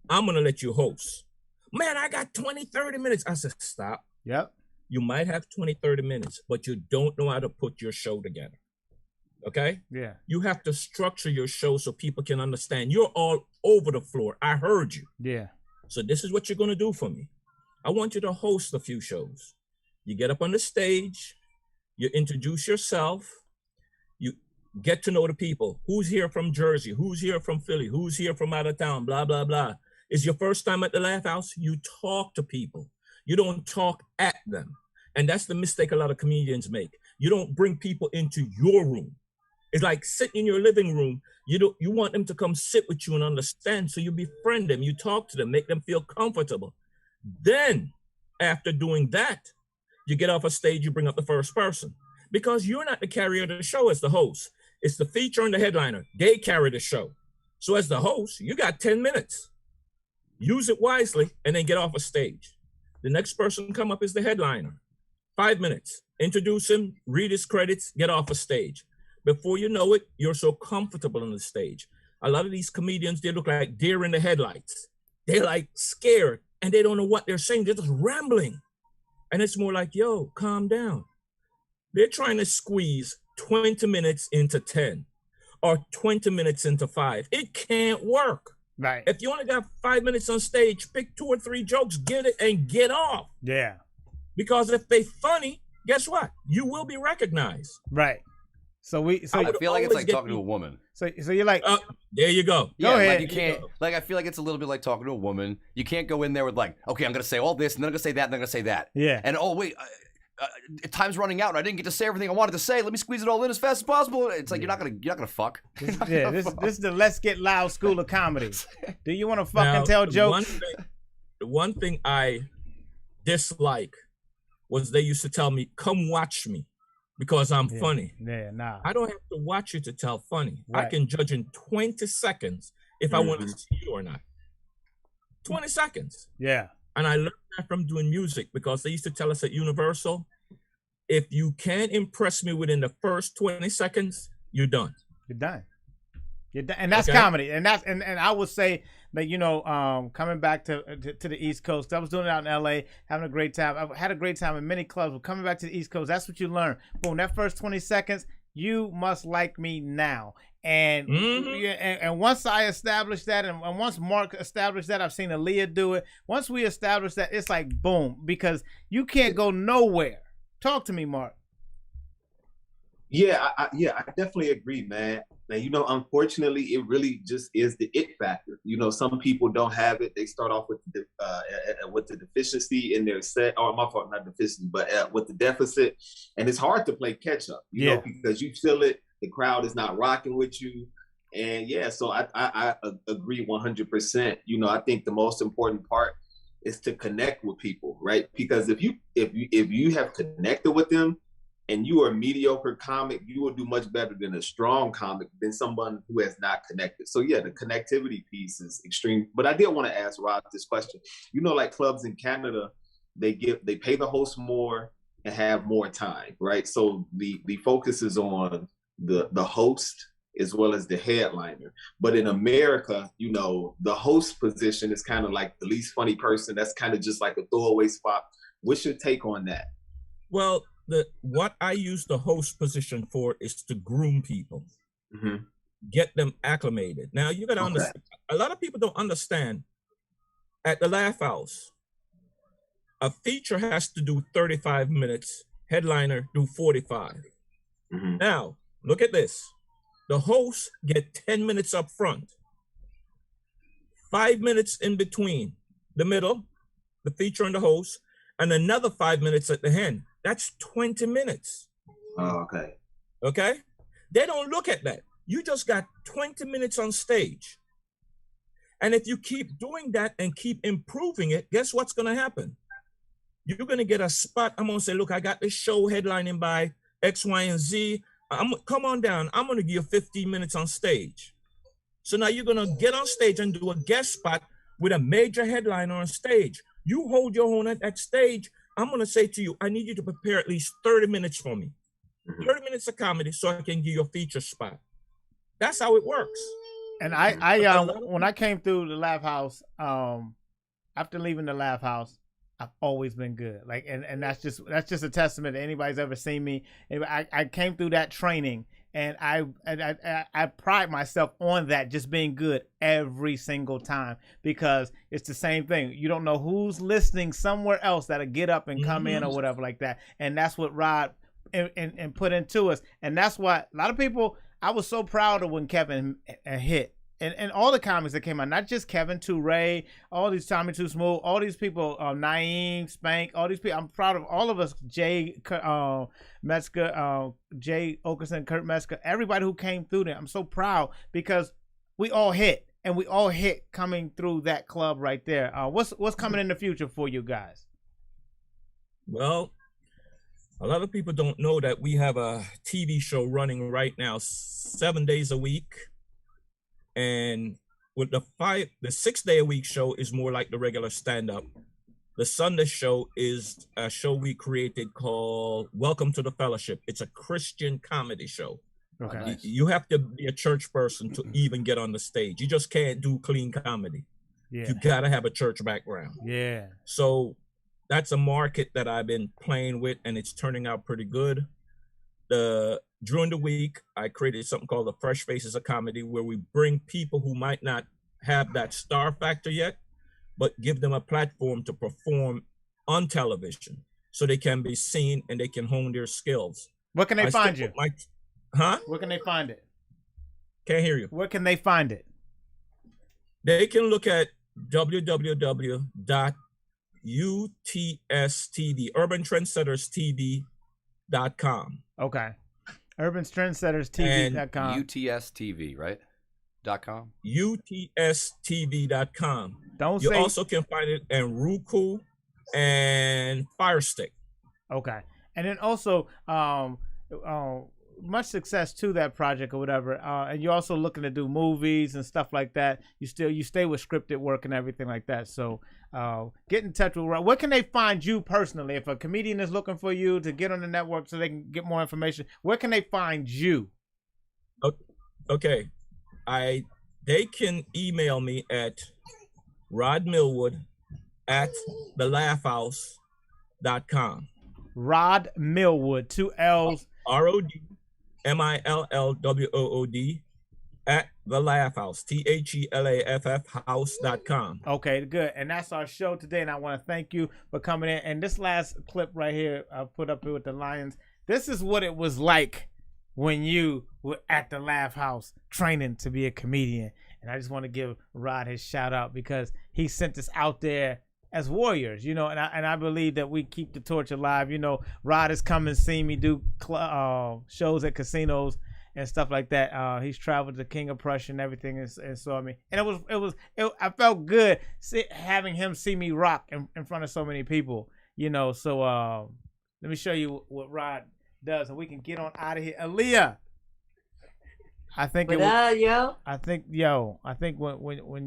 Speaker 7: I'm going to let you host. Man, I got 20, 30 minutes. I said, stop.
Speaker 3: Yep.
Speaker 7: You might have 20, 30 minutes, but you don't know how to put your show together. Okay?
Speaker 3: Yeah.
Speaker 7: You have to structure your show so people can understand. You're all over the floor. I heard you.
Speaker 3: Yeah.
Speaker 7: So this is what you're going to do for me. I want you to host a few shows. You get up on the stage, you introduce yourself, you get to know the people. Who's here from Jersey? Who's here from Philly? Who's here from out of town? Blah, blah, blah. It's your first time at the Laugh House. You talk to people. You don't talk at them. And that's the mistake a lot of comedians make. You don't bring people into your room. It's like sitting in your living room. You want them to come sit with you and understand. So you befriend them, you talk to them, make them feel comfortable. Then after doing that, you get off a stage, you bring up the first person. Because you're not the carrier of the show as the host. It's the feature and the headliner. They carry the show. So as the host, you got 10 minutes. Use it wisely and then get off a stage. The next person come up is the headliner. 5 minutes. Introduce him, read his credits, get off a stage. Before you know it, you're so comfortable on the stage. A lot of these comedians, they look like deer in the headlights. They're like scared and they don't know what they're saying. They're just rambling. And it's more like, yo, calm down. They're trying to squeeze 20 minutes into 10 or 20 minutes into 5. It can't work.
Speaker 3: Right.
Speaker 7: If you only got 5 minutes on stage, pick 2 or 3 jokes, get it and get off.
Speaker 3: Yeah.
Speaker 7: Because if they funny, guess what? You will be recognized.
Speaker 3: Right. So
Speaker 5: I feel like it's like talking to a woman.
Speaker 3: So you're like,
Speaker 7: there you go.
Speaker 3: Go ahead.
Speaker 5: Like you can't. Like I feel like it's a little bit like talking to a woman. You can't go in there with like, okay, I'm gonna say all this, and then I'm gonna say that, and then I'm gonna say that.
Speaker 3: Yeah.
Speaker 5: And oh wait, time's running out, and I didn't get to say everything I wanted to say. Let me squeeze it all in as fast as possible. It's like you're not gonna fuck.
Speaker 3: This is the Let's Get Loud School of Comedy. Do you want to fucking tell jokes?
Speaker 7: The one thing I dislike was they used to tell me, "Come watch me." Because I'm funny.
Speaker 3: Yeah, nah.
Speaker 7: I don't have to watch you to tell funny.
Speaker 3: Right.
Speaker 7: I can judge in 20 seconds if I want to see you or not. 20 seconds.
Speaker 3: Yeah.
Speaker 7: And I learned that from doing music because they used to tell us at Universal, if you can't impress me within the first 20 seconds, you're done.
Speaker 3: You're done. You're done. And that's comedy. And that's and I would say that, you know, coming back to the East Coast, I was doing it out in LA, having a great time. I've had a great time in many clubs, but coming back to the East Coast, that's what you learn. Boom, that first 20 seconds, you must like me now. And and once I established that, and once Mark established that, I've seen Aaliyah do it. Once we establish that, it's like boom, because you can't go nowhere. Talk to me, Mark.
Speaker 2: Yeah, I definitely agree, man. Now, you know, unfortunately, it really just is the it factor. You know, some people don't have it. They start off with the deficiency in their set, or my fault, not deficiency, but with the deficit, and it's hard to play catch up. You know, because you feel it, the crowd is not rocking with you, and so I agree 100%. You know, I think the most important part is to connect with people, right? Because if you have connected with them, and you are a mediocre comic, you will do much better than a strong comic than someone who has not connected. So yeah, the connectivity piece is extreme. But I did want to ask Rob this question. You know, like clubs in Canada, they pay the host more and have more time, right? So the focus is on the host as well as the headliner. But in America, you know, the host position is kind of like the least funny person. That's kind of just like a throwaway spot. What's your take on that?
Speaker 7: Well, what I use the host position for is to groom people, get them acclimated. Now you got to understand. A lot of people don't understand. At the Laugh House, a feature has to do 35 minutes. Headliner do 45. Now look at this. The hosts get 10 minutes up front, 5 minutes in between the middle, the feature and the host, and another 5 minutes at the end. That's 20 minutes.
Speaker 2: Oh, okay.
Speaker 7: Okay? They don't look at that. You just got 20 minutes on stage. And if you keep doing that and keep improving it, guess what's going to happen? You're going to get a spot. I'm going to say, look, I got this show headlining by X, Y, and Z. Come on down. I'm going to give you 15 minutes on stage. So now you're going to get on stage and do a guest spot with a major headliner on stage. You hold your own at that stage. I'm going to say to you, I need you to prepare at least 30 minutes for me. 30 minutes of comedy so I can give you a feature spot. That's how it works.
Speaker 3: And I when I came through the Laugh House, after leaving the Laugh House, I've always been good. Like, and that's just a testament to anybody's ever seen me. I came through that training And I pride myself on that, just being good every single time, because it's the same thing. You don't know who's listening somewhere else that'll get up and come in or whatever like that. And that's what Rod and put into us. And that's why a lot of people, I was so proud of when Kevin hit. And all the comics that came out, not just Kevin, Ray, all these Tommy Too Smooth, all these people, Naeem, Spank, all these people. I'm proud of all of us, Jay Metzger, Jay Okerson, Kurt Metzger, everybody who came through there. I'm so proud because we all hit, and we all hit coming through that club right there. What's coming in the future for you guys?
Speaker 7: Well, a lot of people don't know that we have a TV show running right now, 7 days a week. And with the 6 day a week show is more like the regular stand-up. The Sunday show is a show we created called Welcome to the Fellowship. It's a Christian comedy show. Okay. You have to be a church person to even get on the stage. You just can't do clean comedy. Yeah. You gotta have a church background.
Speaker 3: Yeah.
Speaker 7: So that's a market that I've been playing with, and it's turning out pretty good. During the week, I created something called the Fresh Faces of Comedy, where we bring people who might not have that star factor yet, but give them a platform to perform on television so they can be seen and they can hone their skills.
Speaker 3: Where can they find you?
Speaker 7: Where
Speaker 3: can they find it?
Speaker 7: Can't hear you.
Speaker 3: Where can they find it?
Speaker 7: They can look at www.utstv, urbantrendsetterstv.com.
Speaker 3: Okay. urbantrendsetterstv.com.
Speaker 5: UTSTV, right? .com.
Speaker 7: UTSTV.com. You also can find it in Roku and Fire Stick.
Speaker 3: Okay. And then also, much success to that project or whatever. And you're also looking to do movies and stuff like that. You stay with scripted work and everything like that. So get in touch with Rod. Where can they find you personally? If a comedian is looking for you to get on the network so they can get more information, where can they find you?
Speaker 7: Okay. They can email me at Rod Millward at thelaughhouse.com.
Speaker 3: Rod Millward, 2 L's.
Speaker 7: RODMILLWOOD at the Laugh House, THELAFF house.com.
Speaker 3: Okay, good. And that's our show today. And I want to thank you for coming in. And this last clip right here, I put up here with the Lions. This is what it was like when you were at the Laugh House training to be a comedian. And I just want to give Rod his shout out because he sent us out there as warriors, and I believe that we keep the torch alive. Rod has come and seen me do shows at casinos and stuff like that. He's traveled to King of Prussia and everything, and saw me. And I felt good having him see me rock in front of so many people. So let me show you what Rod does, and we can get on out of here. Aaliyah, I think when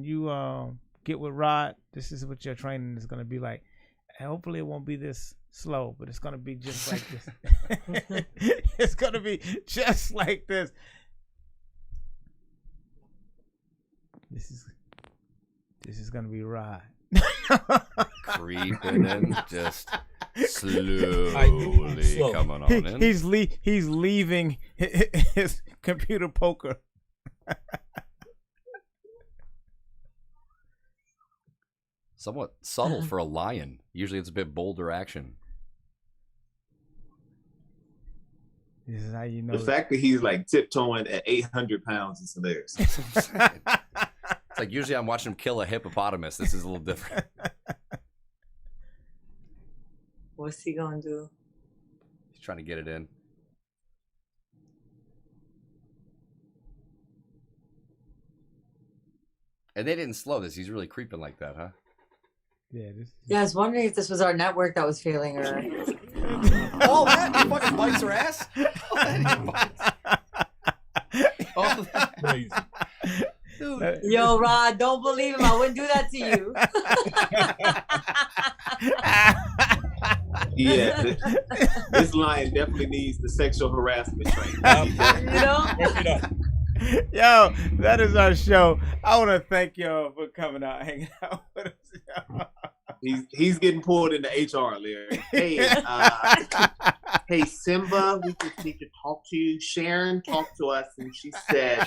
Speaker 3: you get with Rod, this is what your training is going to be like. And hopefully it won't be this slow, but it's going to be just like this. It's going to be just like this. This is going to be Rod.
Speaker 5: Creeping in, just slowly coming on in.
Speaker 3: He's leaving his computer poker.
Speaker 5: Somewhat subtle for a lion. Usually it's a bit bolder action.
Speaker 3: This is how you know.
Speaker 2: The fact that he's like tiptoeing at 800 pounds is hilarious.
Speaker 5: It's like usually I'm watching him kill a hippopotamus. This is a little different.
Speaker 4: What's he gonna do?
Speaker 5: He's trying to get it in. And they didn't slow this. He's really creeping like that, huh?
Speaker 4: Yeah, I was wondering if this was our network that was failing or.
Speaker 5: All that? He fucking bites her ass? All that?
Speaker 7: Crazy.
Speaker 4: Dude. Yo, Rod, don't believe him. I wouldn't do that to you.
Speaker 2: Yeah, this lion definitely needs the sexual harassment training.
Speaker 3: Yo, that is our show. I want to thank y'all for coming out, hanging out with us.
Speaker 2: He's getting pulled into HR, Larry. Hey, hey, Simba, we just need to talk to you. Sharon talked to us, and she said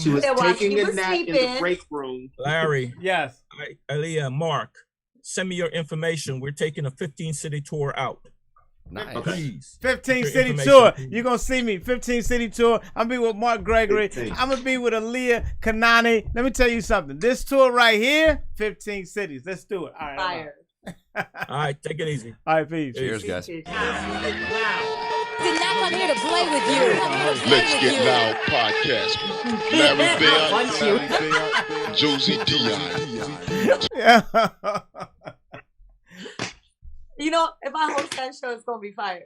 Speaker 2: she was taking a nap in the break room.
Speaker 7: Larry.
Speaker 3: Yes.
Speaker 7: Aaliyah, Mark, send me your information. We're taking a 15-city tour out.
Speaker 5: Nice.
Speaker 7: Please.
Speaker 3: 15 city tour. You're going to see me. 15 city tour. I'm going to be with Mark Gregory.
Speaker 2: 15.
Speaker 3: I'm going to be with Aaliyah Kanani. Let me tell you something. This tour right here, 15 cities. Let's do it. All right.
Speaker 4: Fire.
Speaker 7: All right, take it easy.
Speaker 3: All right, peace.
Speaker 5: Cheers, guys.
Speaker 9: Now I'm here to play with you.
Speaker 10: Let's Get Loud podcast. Larry Beyah, Josie, Dion.
Speaker 3: Yeah.
Speaker 4: You know, if I host that show, it's gonna be fire.